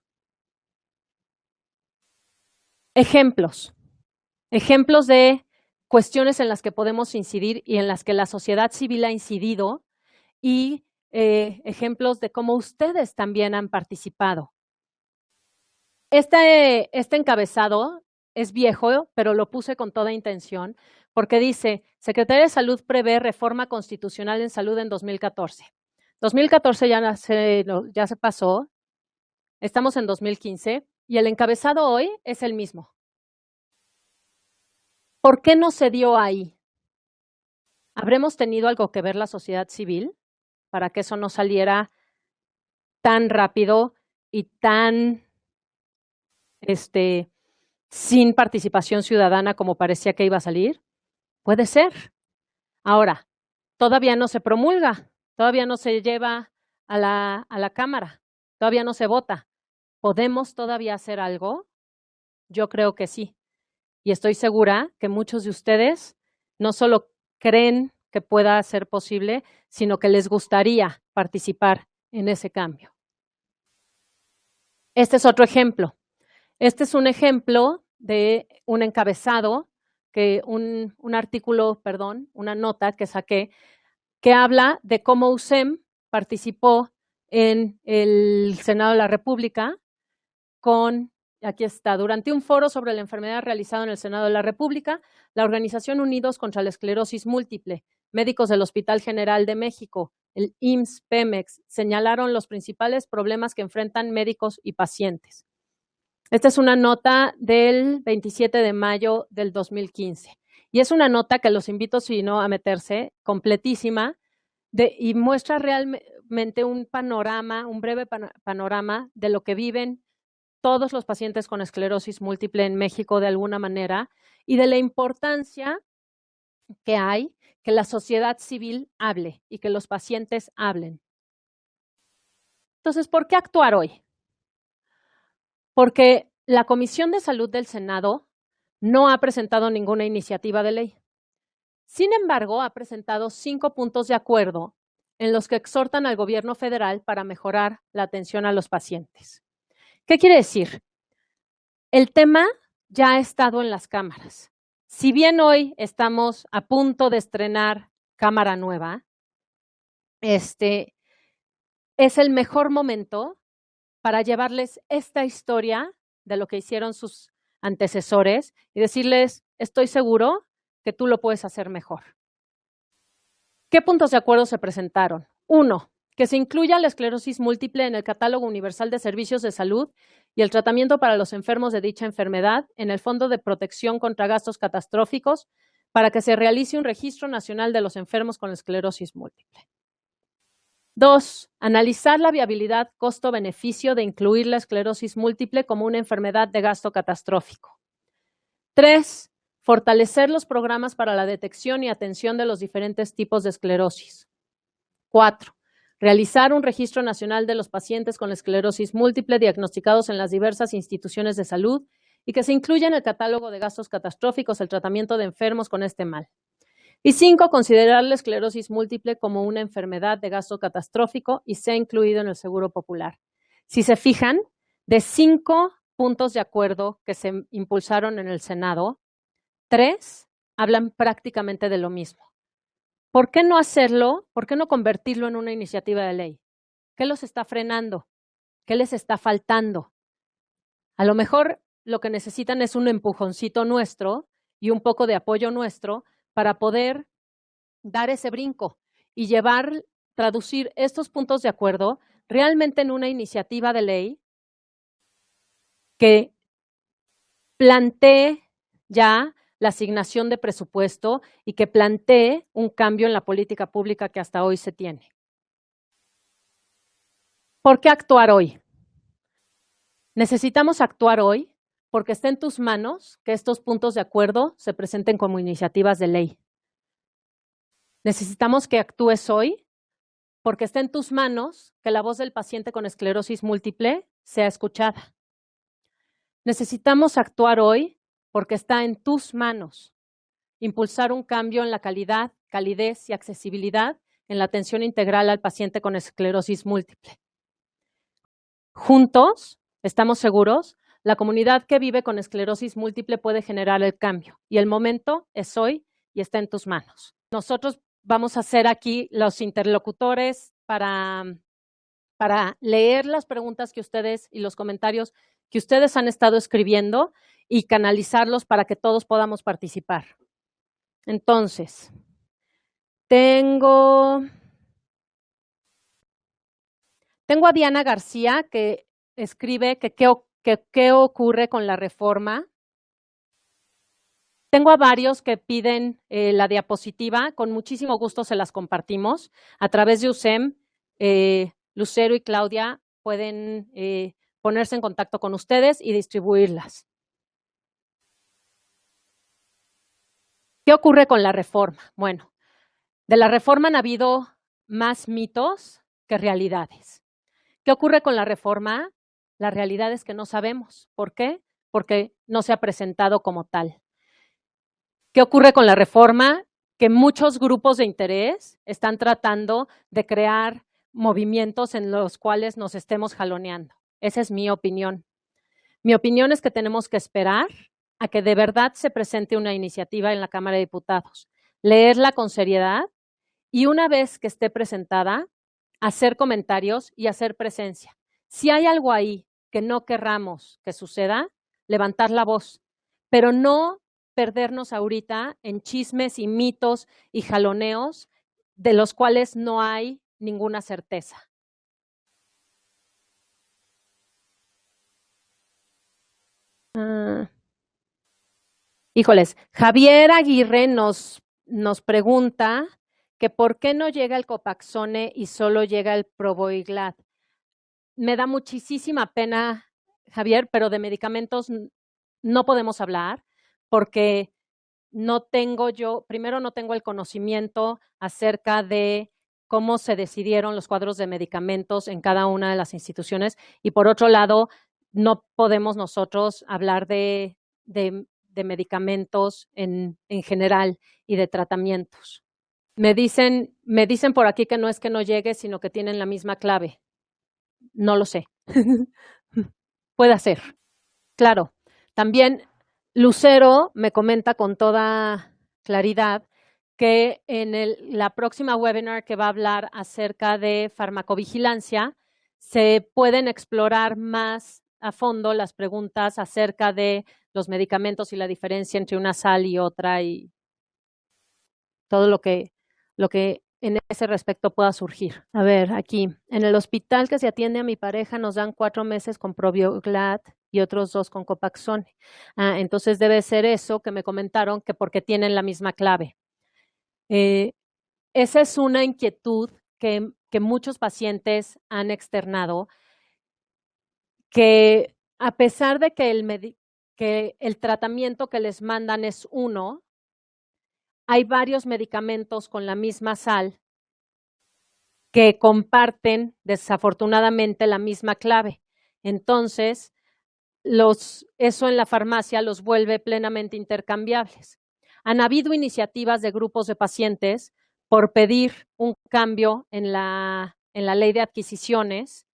Ejemplos de cuestiones en las que podemos incidir y en las que la sociedad civil ha incidido y ejemplos de cómo ustedes también han participado. Este encabezado es viejo, pero lo puse con toda intención porque dice, Secretaría de Salud prevé reforma constitucional en salud en 2014. 2014 ya se pasó, estamos en 2015 y el encabezado hoy es el mismo. ¿Por qué no se dio ahí? ¿Habremos tenido algo que ver la sociedad civil para que eso no saliera tan rápido y tan sin participación ciudadana como parecía que iba a salir? Puede ser. Ahora, todavía no se promulga, todavía no se lleva a la Cámara, todavía no se vota. ¿Podemos todavía hacer algo? Yo creo que sí. Y estoy segura que muchos de ustedes no solo creen que pueda ser posible, sino que les gustaría participar en ese cambio. Este es otro ejemplo. Este es un ejemplo de un encabezado, un artículo, perdón, una nota que saqué, que habla de cómo USEM participó en el Senado de la República aquí está, durante un foro sobre la enfermedad realizado en el Senado de la República, la Organización Unidos contra la Esclerosis Múltiple, médicos del Hospital General de México, el IMSS, Pemex, señalaron los principales problemas que enfrentan médicos y pacientes. Esta es una nota del 27 de mayo del 2015 y es una nota que los invito, si no, a meterse, completísima, y muestra realmente un panorama, un breve panorama de lo que viven todos los pacientes con esclerosis múltiple en México de alguna manera y de la importancia que hay que la sociedad civil hable y que los pacientes hablen. Entonces, ¿por qué actuar hoy? Porque la Comisión de Salud del Senado no ha presentado ninguna iniciativa de ley. Sin embargo, ha presentado 5 puntos de acuerdo en los que exhortan al gobierno federal para mejorar la atención a los pacientes. ¿Qué quiere decir? El tema ya ha estado en las cámaras Si bien hoy estamos a punto de estrenar cámara nueva, es el mejor momento para llevarles esta historia de lo que hicieron sus antecesores y decirles, estoy seguro que tú lo puedes hacer mejor. ¿Qué puntos de acuerdo se presentaron? 1. Que se incluya la esclerosis múltiple en el Catálogo Universal de Servicios de Salud y el tratamiento para los enfermos de dicha enfermedad en el Fondo de Protección contra Gastos Catastróficos para que se realice un registro nacional de los enfermos con esclerosis múltiple. 2. Analizar la viabilidad costo-beneficio de incluir la esclerosis múltiple como una enfermedad de gasto catastrófico. 3. Fortalecer los programas para la detección y atención de los diferentes tipos de esclerosis. 4. Realizar un registro nacional de los pacientes con esclerosis múltiple diagnosticados en las diversas instituciones de salud y que se incluya en el catálogo de gastos catastróficos el tratamiento de enfermos con este mal. Y 5, considerar la esclerosis múltiple como una enfermedad de gasto catastrófico y sea incluido en el Seguro Popular. Si se fijan, de 5 puntos de acuerdo que se impulsaron en el Senado, 3 hablan prácticamente de lo mismo. ¿Por qué no hacerlo? ¿Por qué no convertirlo en una iniciativa de ley? ¿Qué los está frenando? ¿Qué les está faltando? A lo mejor lo que necesitan es un empujoncito nuestro y un poco de apoyo nuestro para poder dar ese brinco y traducir estos puntos de acuerdo realmente en una iniciativa de ley que plantee ya la asignación de presupuesto y que plantee un cambio en la política pública que hasta hoy se tiene. ¿Por qué actuar hoy? Necesitamos actuar hoy porque está en tus manos que estos puntos de acuerdo se presenten como iniciativas de ley. Necesitamos que actúes hoy porque está en tus manos que la voz del paciente con esclerosis múltiple sea escuchada. Necesitamos actuar hoy porque está en tus manos impulsar un cambio en la calidad, calidez y accesibilidad en la atención integral al paciente con esclerosis múltiple. Juntos, estamos seguros, la comunidad que vive con esclerosis múltiple puede generar el cambio y el momento es hoy y está en tus manos. Nosotros vamos a ser aquí los interlocutores para leer las preguntas que ustedes y los comentarios que ustedes han estado escribiendo y canalizarlos para que todos podamos participar. Entonces, tengo a Diana García que escribe que qué ocurre con la reforma. Tengo a varios que piden la diapositiva, con muchísimo gusto se las compartimos. A través de USEM, Lucero y Claudia pueden ponerse en contacto con ustedes y distribuirlas. ¿Qué ocurre con la reforma? Bueno, de la reforma han habido más mitos que realidades. ¿Qué ocurre con la reforma? La realidad es que no sabemos. ¿Por qué? Porque no se ha presentado como tal. ¿Qué ocurre con la reforma? Que muchos grupos de interés están tratando de crear movimientos en los cuales nos estemos jaloneando. Esa es mi opinión. Mi opinión es que tenemos que esperar a que de verdad se presente una iniciativa en la Cámara de Diputados, leerla con seriedad y una vez que esté presentada, hacer comentarios y hacer presencia. Si hay algo ahí que no querramos que suceda, levantar la voz, pero no perdernos ahorita en chismes y mitos y jaloneos de los cuales no hay ninguna certeza. Híjoles, Javier Aguirre nos pregunta que por qué no llega el Copaxone y solo llega el Provoiglat. Me da muchísima pena, Javier, pero de medicamentos no podemos hablar porque primero no tengo el conocimiento acerca de cómo se decidieron los cuadros de medicamentos en cada una de las instituciones y por otro lado, no podemos nosotros hablar de medicamentos en general y de tratamientos. Me dicen por aquí que no es que no llegue, sino que tienen la misma clave. No lo sé. Puede ser. Claro. También Lucero me comenta con toda claridad que en la próxima webinar que va a hablar acerca de farmacovigilancia, se pueden explorar más a fondo las preguntas acerca de los medicamentos y la diferencia entre una sal y otra y todo lo que en ese respecto pueda surgir. A ver, aquí, en el hospital que se atiende a mi pareja nos dan 4 meses con Probioglat y otros 2 con Copaxone. Entonces debe ser eso que me comentaron, que porque tienen la misma clave. Esa es una inquietud que muchos pacientes han externado, que a pesar de que el tratamiento que les mandan es uno, hay varios medicamentos con la misma sal que comparten desafortunadamente la misma clave. Entonces, eso en la farmacia los vuelve plenamente intercambiables. Han habido iniciativas de grupos de pacientes por pedir un cambio en la ley de adquisiciones,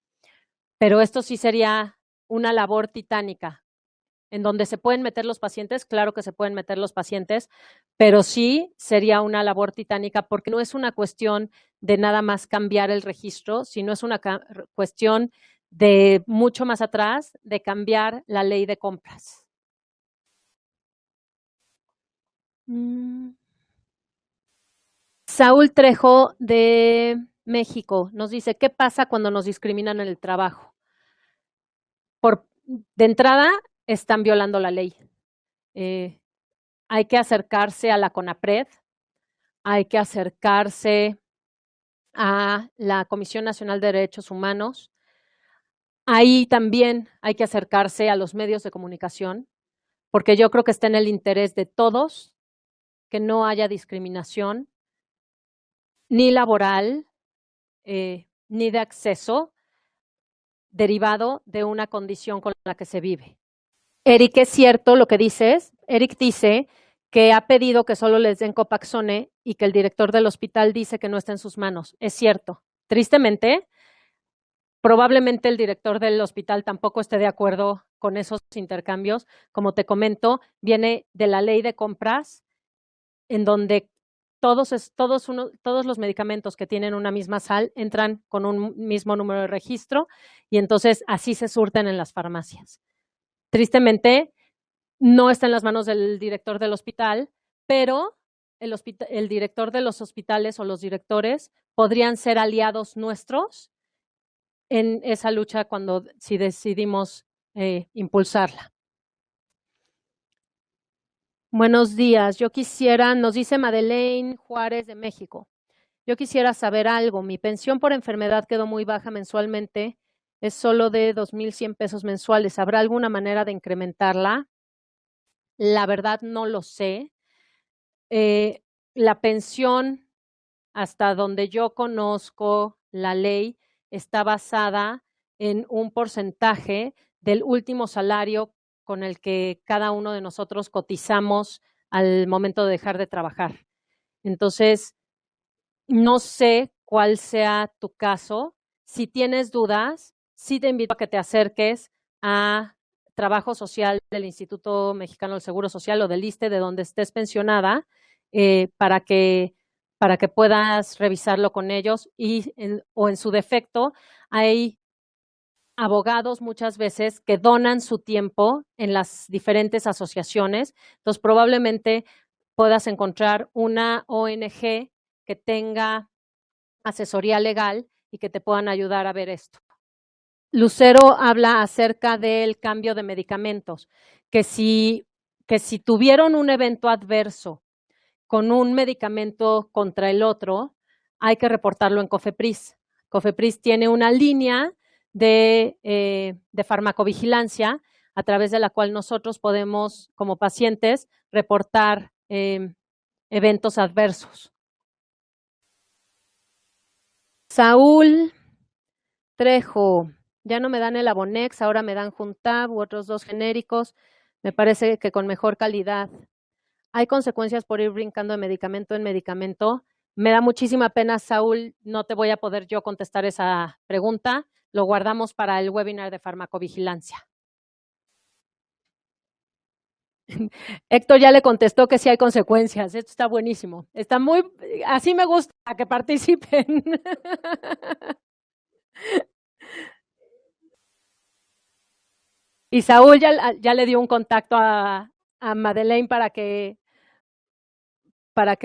pero esto sí sería una labor titánica. En donde se pueden meter los pacientes, claro que se pueden meter los pacientes, pero sí sería una labor titánica porque no es una cuestión de nada más cambiar el registro, sino es una cuestión de mucho más atrás, de cambiar la ley de compras. Saúl Trejo de México nos dice, ¿qué pasa cuando nos discriminan en el trabajo? De entrada, están violando la ley. Hay que acercarse a la CONAPRED, hay que acercarse a la Comisión Nacional de Derechos Humanos. Ahí también hay que acercarse a los medios de comunicación, porque yo creo que está en el interés de todos que no haya discriminación, ni laboral, ni de acceso, derivado de una condición con la que se vive. Eric, es cierto lo que dices. Eric dice que ha pedido que solo les den Copaxone y que el director del hospital dice que no está en sus manos. Es cierto. Tristemente, probablemente el director del hospital tampoco esté de acuerdo con esos intercambios. Como te comento, viene de la ley de compras, en donde todos los medicamentos que tienen una misma sal entran con un mismo número de registro y entonces así se surten en las farmacias. Tristemente, no está en las manos del director del hospital, pero el director de los hospitales o los directores podrían ser aliados nuestros en esa lucha si decidimos impulsarla. Buenos días, nos dice Madeleine Juárez de México. Yo quisiera saber algo. Mi pensión por enfermedad quedó muy baja mensualmente, es solo de 2,100 pesos mensuales. ¿Habrá alguna manera de incrementarla? La verdad no lo sé. La pensión, hasta donde yo conozco la ley, está basada en un porcentaje del último salario con el que cada uno de nosotros cotizamos al momento de dejar de trabajar. Entonces, no sé cuál sea tu caso. Si tienes dudas, sí te invito a que te acerques a Trabajo Social del Instituto Mexicano del Seguro Social o del ISSSTE, de donde estés pensionada, para que puedas revisarlo con ellos o en su defecto, hay abogados muchas veces que donan su tiempo en las diferentes asociaciones. Entonces, probablemente puedas encontrar una ONG que tenga asesoría legal y que te puedan ayudar a ver esto. Lucero habla acerca del cambio de medicamentos, que si tuvieron un evento adverso con un medicamento contra el otro, hay que reportarlo en COFEPRIS. COFEPRIS tiene una línea de farmacovigilancia a través de la cual nosotros podemos, como pacientes, reportar eventos adversos. Saúl Trejo, ya no me dan el Abonex, ahora me dan Juntab u otros 2 genéricos, me parece que con mejor calidad. ¿Hay consecuencias por ir brincando de medicamento en medicamento? Me da muchísima pena, Saúl, no te voy a poder yo contestar esa pregunta, lo guardamos para el webinar de farmacovigilancia. Héctor ya le contestó que sí hay consecuencias. Esto está buenísimo. Está muy, así me gusta que participen. Y Saúl ya le dio un contacto a Madeleine para que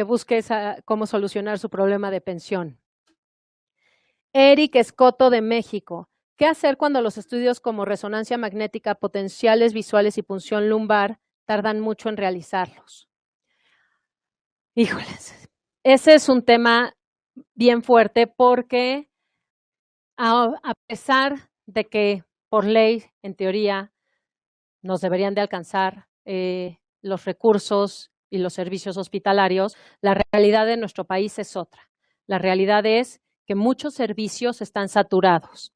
busque cómo solucionar su problema de pensión. Eric Escoto de México. ¿Qué hacer cuando los estudios como resonancia magnética, potenciales visuales y punción lumbar tardan mucho en realizarlos? Híjoles, ese es un tema bien fuerte porque a pesar de que por ley, en teoría, nos deberían de alcanzar los recursos y los servicios hospitalarios, la realidad de nuestro país es otra. La realidad es que muchos servicios están saturados.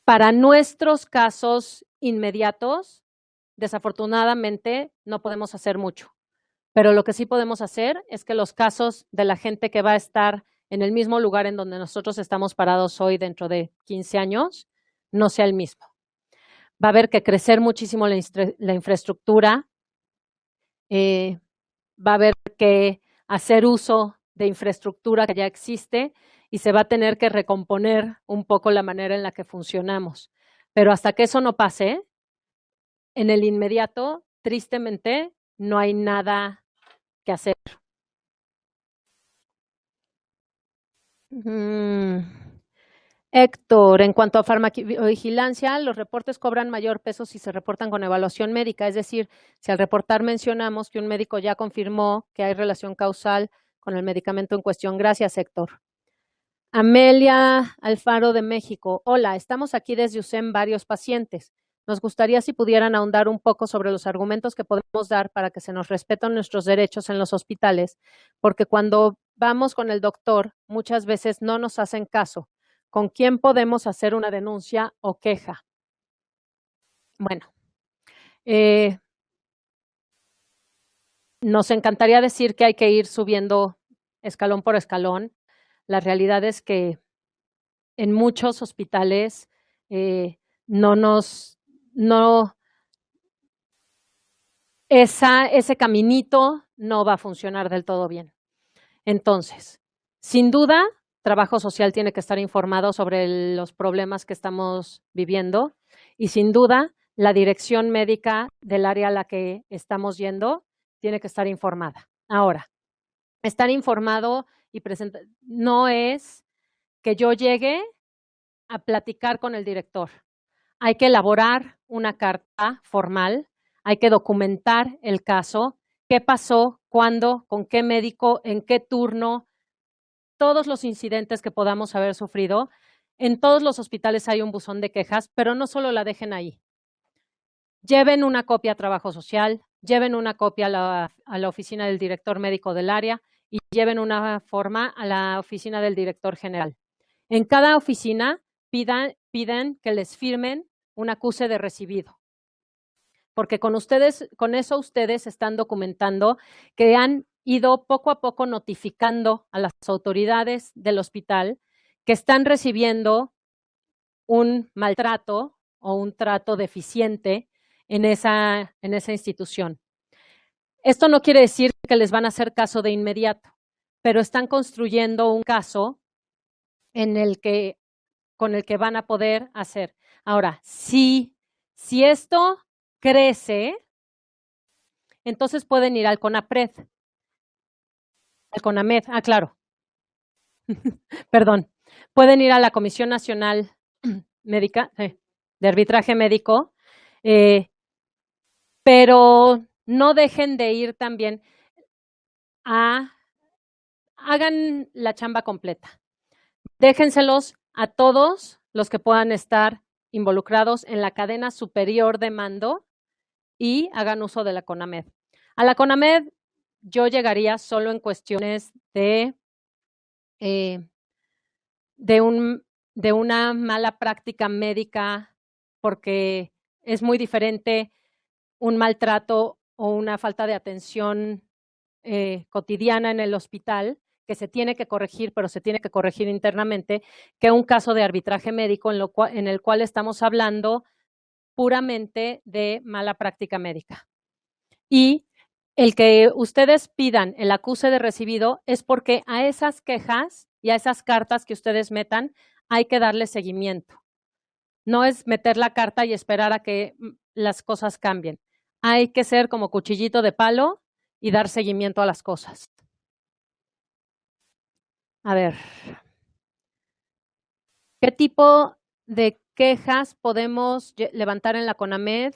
Para nuestros casos inmediatos, desafortunadamente, no podemos hacer mucho. Pero lo que sí podemos hacer es que los casos de la gente que va a estar en el mismo lugar en donde nosotros estamos parados hoy dentro de 15 años, no sea el mismo. Va a haber que crecer muchísimo la infraestructura, va a haber que hacer uso de infraestructura que ya existe y se va a tener que recomponer un poco la manera en la que funcionamos. Pero hasta que eso no pase, en el inmediato, tristemente, no hay nada que hacer. Héctor, en cuanto a farmacovigilancia, los reportes cobran mayor peso si se reportan con evaluación médica, es decir, si al reportar mencionamos que un médico ya confirmó que hay relación causal con el medicamento en cuestión. Gracias, Héctor. Amelia Alfaro de México. Hola, estamos aquí desde USEM varios pacientes. Nos gustaría si pudieran ahondar un poco sobre los argumentos que podemos dar para que se nos respeten nuestros derechos en los hospitales, porque cuando vamos con el doctor, muchas veces no nos hacen caso. ¿Con quién podemos hacer una denuncia o queja? Bueno, nos encantaría decir que hay que ir subiendo escalón por escalón. La realidad es que en muchos hospitales ese caminito no va a funcionar del todo bien. Entonces, sin duda, trabajo social tiene que estar informado sobre los problemas que estamos viviendo y sin duda, la dirección médica del área a la que estamos yendo tiene que estar informada. Ahora, estar informado y presentar no es que yo llegue a platicar con el director. Hay que elaborar una carta formal, hay que documentar el caso, qué pasó, cuándo, con qué médico, en qué turno, todos los incidentes que podamos haber sufrido. En todos los hospitales hay un buzón de quejas, pero no solo la dejen ahí. Lleven una copia a trabajo social, lleven una copia a la oficina del director médico del área y lleven una forma a la oficina del director general. En cada oficina piden que les firmen un acuse de recibido, porque con eso ustedes están documentando que han ido poco a poco notificando a las autoridades del hospital que están recibiendo un maltrato o un trato deficiente en esa institución. Esto no quiere decir que les van a hacer caso de inmediato, pero están construyendo un caso con el que van a poder hacer. Ahora, si esto crece, entonces pueden ir al CONAPRED, al CONAMED, claro, perdón, pueden ir a la Comisión Nacional Médica, de Arbitraje Médico, pero no dejen de ir también hagan la chamba completa. Déjenselos a todos los que puedan estar involucrados en la cadena superior de mando y hagan uso de la CONAMED. A la CONAMED yo llegaría solo en cuestiones de una mala práctica médica, porque es muy diferente un maltrato o una falta de atención cotidiana en el hospital, que se tiene que corregir, pero se tiene que corregir internamente, que un caso de arbitraje médico en el cual estamos hablando puramente de mala práctica médica. Y el que ustedes pidan el acuse de recibido es porque a esas quejas y a esas cartas que ustedes metan hay que darle seguimiento. No es meter la carta y esperar a que las cosas cambien. Hay que ser como cuchillito de palo y dar seguimiento a las cosas. A ver, ¿qué tipo de quejas podemos levantar en la CONAMED?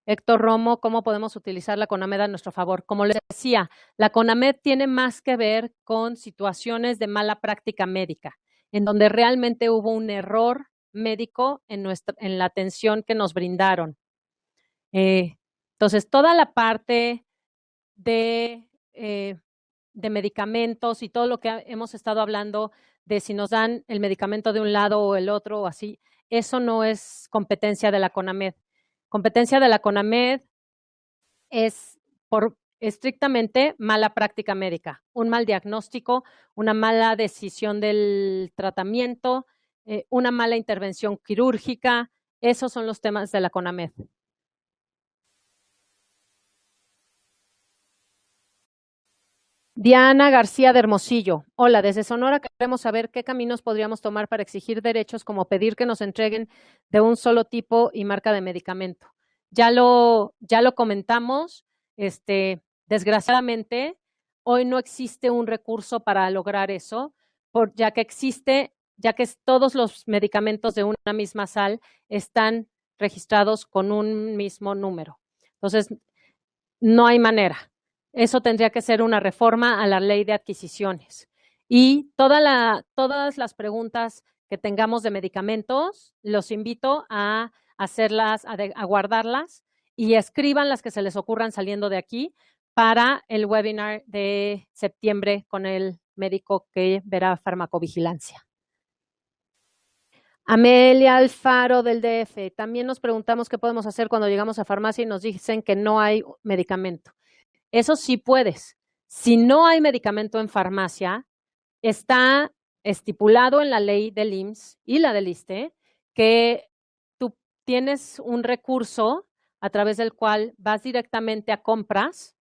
Héctor Romo, ¿cómo podemos utilizar la CONAMED a nuestro favor? Como les decía, la CONAMED tiene más que ver con situaciones de mala práctica médica, en donde realmente hubo un error médico en la atención que nos brindaron. Entonces, toda la parte de medicamentos y todo lo que hemos estado hablando de si nos dan el medicamento de un lado o el otro o así, eso no es competencia de la CONAMED. Competencia de la CONAMED es por estrictamente mala práctica médica, un mal diagnóstico, una mala decisión del tratamiento, una mala intervención quirúrgica. Esos son los temas de la CONAMED. Diana García de Hermosillo. Hola, desde Sonora queremos saber qué caminos podríamos tomar para exigir derechos como pedir que nos entreguen de un solo tipo y marca de medicamento. Ya lo comentamos, desgraciadamente, hoy no existe un recurso para lograr eso, ya que todos los medicamentos de una misma sal están registrados con un mismo número. Entonces, no hay manera. Eso tendría que ser una reforma a la ley de adquisiciones. Y todas las preguntas que tengamos de medicamentos, los invito a hacerlas, a guardarlas y escriban las que se les ocurran saliendo de aquí para el webinar de septiembre con el médico que verá farmacovigilancia. Amelia Alfaro del DF. También nos preguntamos qué podemos hacer cuando llegamos a farmacia y nos dicen que no hay medicamento. Eso sí puedes. Si no hay medicamento en farmacia, está estipulado en la ley del IMSS y la del ISSSTE que tú tienes un recurso a través del cual vas directamente a compras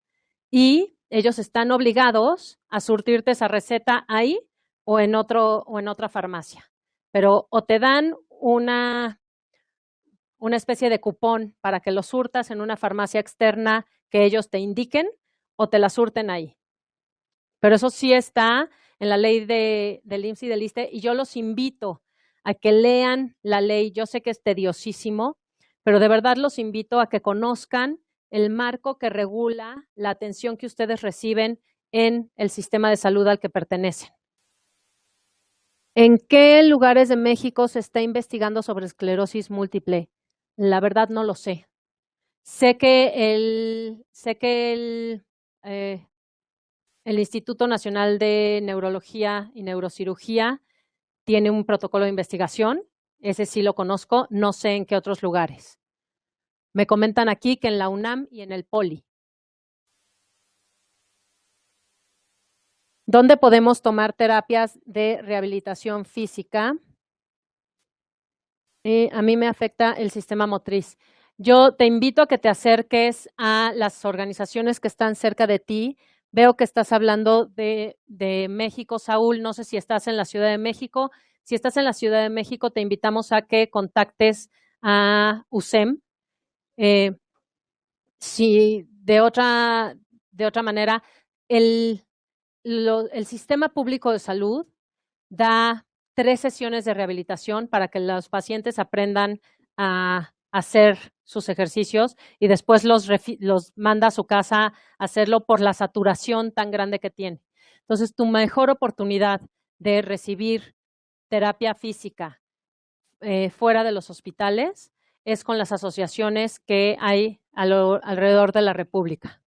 y ellos están obligados a surtirte esa receta ahí o en otra farmacia. Pero o te dan una especie de cupón para que lo surtas en una farmacia externa que ellos te indiquen o te la surten ahí. Pero eso sí está en la ley del IMSS y del ISSSTE y yo los invito a que lean la ley. Yo sé que es tediosísimo, pero de verdad los invito a que conozcan el marco que regula la atención que ustedes reciben en el sistema de salud al que pertenecen. ¿En qué lugares de México se está investigando sobre esclerosis múltiple? La verdad no lo sé. Sé que el Instituto Nacional de Neurología y Neurocirugía tiene un protocolo de investigación. Ese sí lo conozco, no sé en qué otros lugares. Me comentan aquí que en la UNAM y en el POLI. ¿Dónde podemos tomar terapias de rehabilitación física? A mí me afecta el sistema motriz. Yo te invito a que te acerques a las organizaciones que están cerca de ti. Veo que estás hablando de México, Saúl. No sé si estás en la Ciudad de México. Si estás en la Ciudad de México, te invitamos a que contactes a USEM. Si de otra manera, el sistema público de salud da 3 sesiones de rehabilitación para que los pacientes aprendan a hacer sus ejercicios y después los manda a su casa a hacerlo por la saturación tan grande que tiene. Entonces, tu mejor oportunidad de recibir terapia física fuera de los hospitales es con las asociaciones que hay alrededor de la República.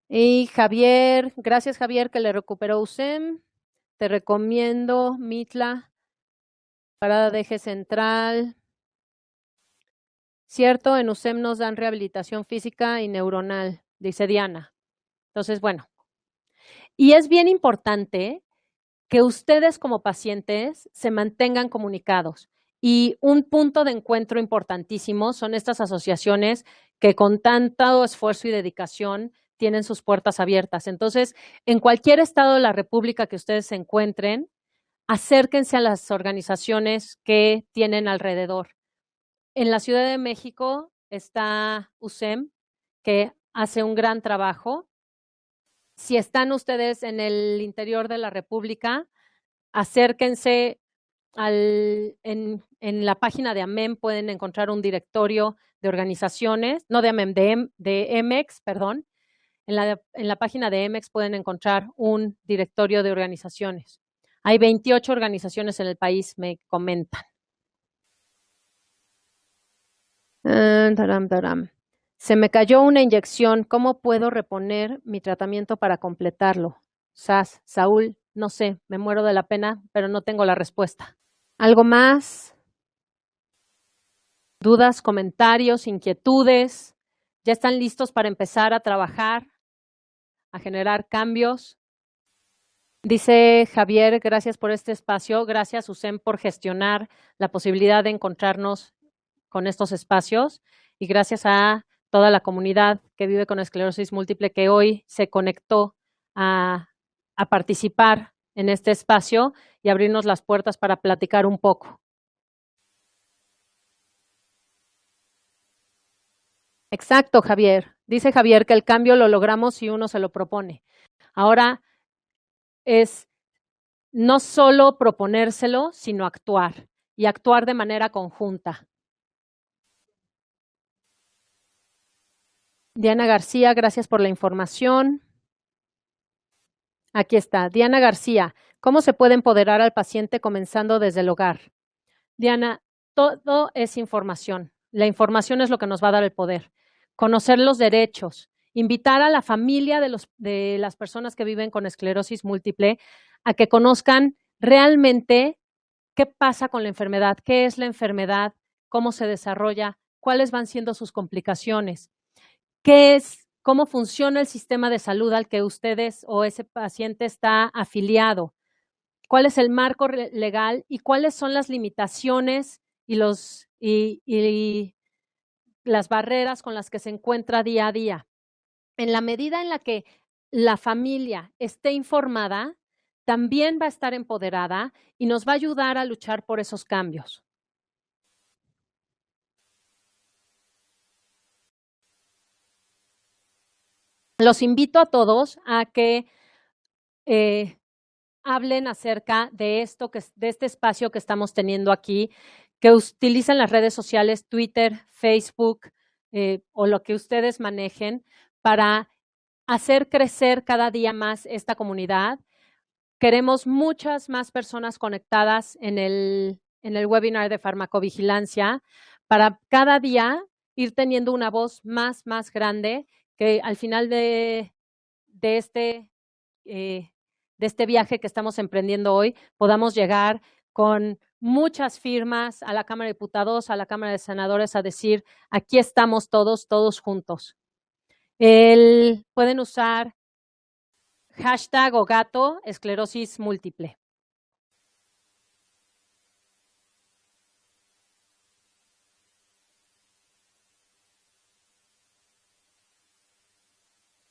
Y Javier, gracias Javier que le recuperó USEM. Te recomiendo Mitla, parada de eje central. Cierto, en USEM nos dan rehabilitación física y neuronal, dice Diana. Entonces, bueno. Y es bien importante que ustedes como pacientes se mantengan comunicados Y un punto de encuentro importantísimo son estas asociaciones que con tanto esfuerzo y dedicación tienen sus puertas abiertas. Entonces, en cualquier estado de la República que ustedes se encuentren, acérquense a las organizaciones que tienen alrededor. En la Ciudad de México está USEM, que hace un gran trabajo. Si están ustedes en el interior de la República, acérquense en la página de AMEM, pueden encontrar un directorio de organizaciones, no de AMEM, de EMEX, perdón. En la página de EMEX pueden encontrar un directorio de organizaciones. Hay 28 organizaciones en el país, me comentan. Se me cayó una inyección. ¿Cómo puedo reponer mi tratamiento para completarlo? Saúl, no sé, me muero de la pena, pero no tengo la respuesta. ¿Algo más? ¿Dudas, comentarios, inquietudes? ¿Ya están listos para empezar a trabajar, a generar cambios? Dice Javier, gracias por este espacio. Gracias, USEM, por gestionar la posibilidad de encontrarnos con estos espacios. Y gracias a toda la comunidad que vive con esclerosis múltiple que hoy se conectó a participar en este espacio y abrirnos las puertas para platicar un poco. Exacto, Javier. Dice Javier que el cambio lo logramos si uno se lo propone. Ahora es no solo proponérselo, sino actuar y actuar de manera conjunta. Diana García, gracias por la información. Aquí está. Diana García, ¿cómo se puede empoderar al paciente comenzando desde el hogar? Diana, todo es información. La información es lo que nos va a dar el poder. Conocer los derechos, invitar a la familia de las personas que viven con esclerosis múltiple a que conozcan realmente qué pasa con la enfermedad, qué es la enfermedad, cómo se desarrolla, cuáles van siendo sus complicaciones, cómo funciona el sistema de salud al que ustedes o ese paciente está afiliado, cuál es el marco legal y cuáles son las limitaciones y las barreras con las que se encuentra día a día. En la medida en la que la familia esté informada, también va a estar empoderada y nos va a ayudar a luchar por esos cambios. Los invito a todos a que hablen acerca de de este espacio que estamos teniendo aquí, que utilicen las redes sociales, Twitter, Facebook o lo que ustedes manejen para hacer crecer cada día más esta comunidad. Queremos muchas más personas conectadas en el webinar de farmacovigilancia para cada día ir teniendo una voz más grande que al final de este viaje que estamos emprendiendo hoy podamos llegar con muchas firmas a la Cámara de Diputados, a la Cámara de Senadores a decir, aquí estamos todos juntos. Pueden usar hashtag o gato esclerosis múltiple.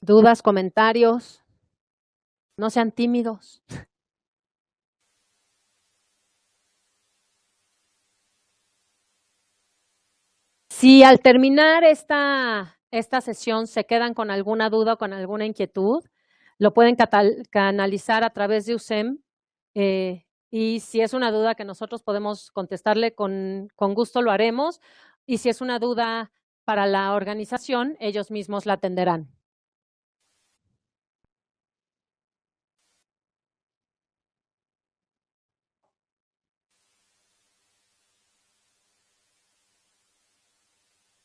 ¿Dudas, comentarios? No sean tímidos. Si al terminar esta sesión se quedan con alguna duda o con alguna inquietud, lo pueden canalizar a través de USEM y si es una duda que nosotros podemos contestarle, con gusto lo haremos, y si es una duda para la organización, ellos mismos la atenderán.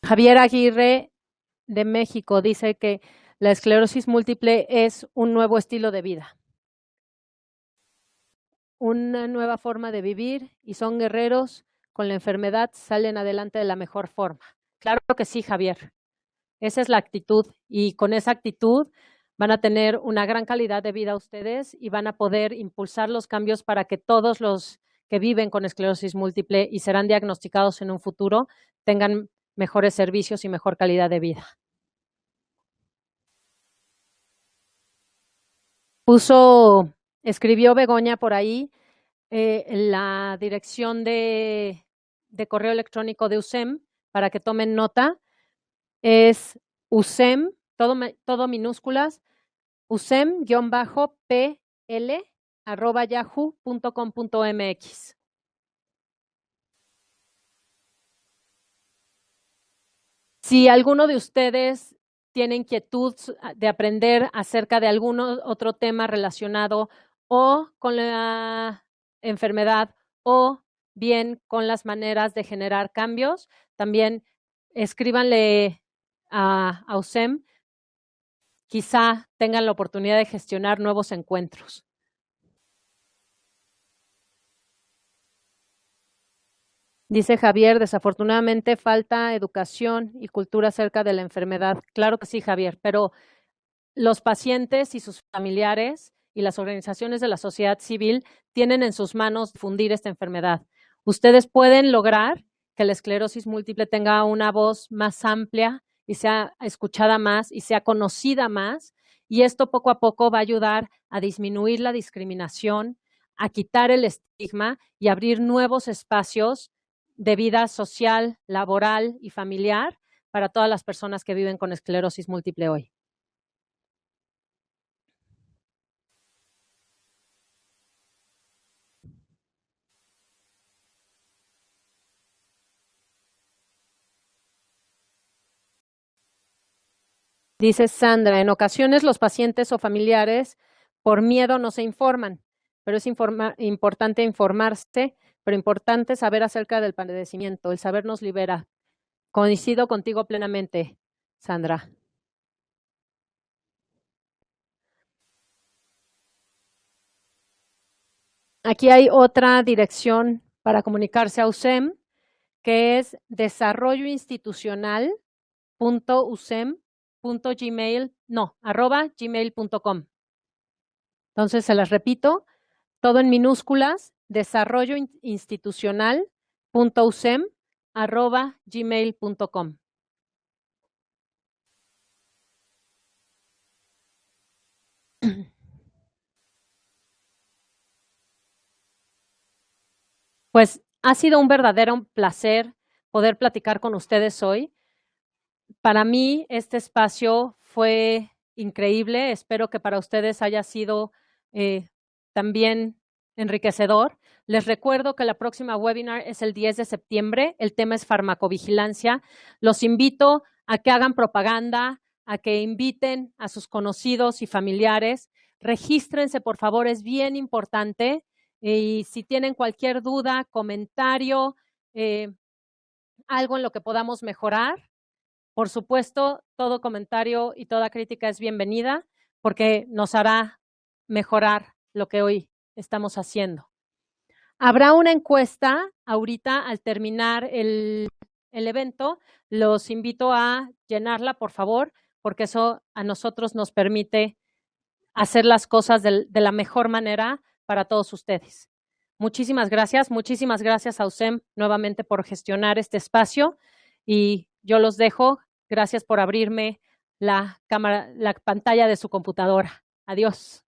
Javier Aguirre de México dice que la esclerosis múltiple es un nuevo estilo de vida, una nueva forma de vivir y son guerreros con la enfermedad, salen adelante de la mejor forma. Claro que sí, Javier. Esa es la actitud y con esa actitud van a tener una gran calidad de vida ustedes y van a poder impulsar los cambios para que todos los que viven con esclerosis múltiple y serán diagnosticados en un futuro tengan mejores servicios y mejor calidad de vida. Escribió Begoña por ahí la dirección de correo electrónico de USEM para que tomen nota. Es USEM, todo minúsculas, usem-pl@yahoo.com.mx. Si alguno de ustedes tiene inquietud de aprender acerca de algún otro tema relacionado o con la enfermedad o bien con las maneras de generar cambios, también escríbanle a USEM. Quizá tengan la oportunidad de gestionar nuevos encuentros. Dice Javier, desafortunadamente falta educación y cultura acerca de la enfermedad. Claro que sí, Javier, pero los pacientes y sus familiares y las organizaciones de la sociedad civil tienen en sus manos difundir esta enfermedad. Ustedes pueden lograr que la esclerosis múltiple tenga una voz más amplia y sea escuchada más y sea conocida más, y esto poco a poco va a ayudar a disminuir la discriminación, a quitar el estigma y abrir nuevos espacios de vida social, laboral y familiar para todas las personas que viven con esclerosis múltiple hoy. Dice Sandra, en ocasiones los pacientes o familiares por miedo no se informan, pero es importante informarse, pero importante saber acerca del padecimiento. El saber nos libera. Coincido contigo plenamente, Sandra. Aquí hay otra dirección para comunicarse a USEM, que es desarrolloinstitucional.usem.gmail.com. Entonces, se las repito, todo en minúsculas, desarrolloinstitucional.usem@gmail.com. Pues ha sido un verdadero placer poder platicar con ustedes hoy. Para mí este espacio fue increíble. Espero que para ustedes haya sido también enriquecedor. Les recuerdo que la próxima webinar es el 10 de septiembre. El tema es farmacovigilancia. Los invito a que hagan propaganda, a que inviten a sus conocidos y familiares. Regístrense, por favor, es bien importante. Y si tienen cualquier duda, comentario, algo en lo que podamos mejorar, por supuesto, todo comentario y toda crítica es bienvenida porque nos hará mejorar lo que hoy estamos haciendo. Habrá una encuesta ahorita al terminar el evento. Los invito a llenarla, por favor, porque eso a nosotros nos permite hacer las cosas de la mejor manera para todos ustedes. Muchísimas gracias a USEM nuevamente por gestionar este espacio y yo los dejo. Gracias por abrirme la pantalla de su computadora. Adiós.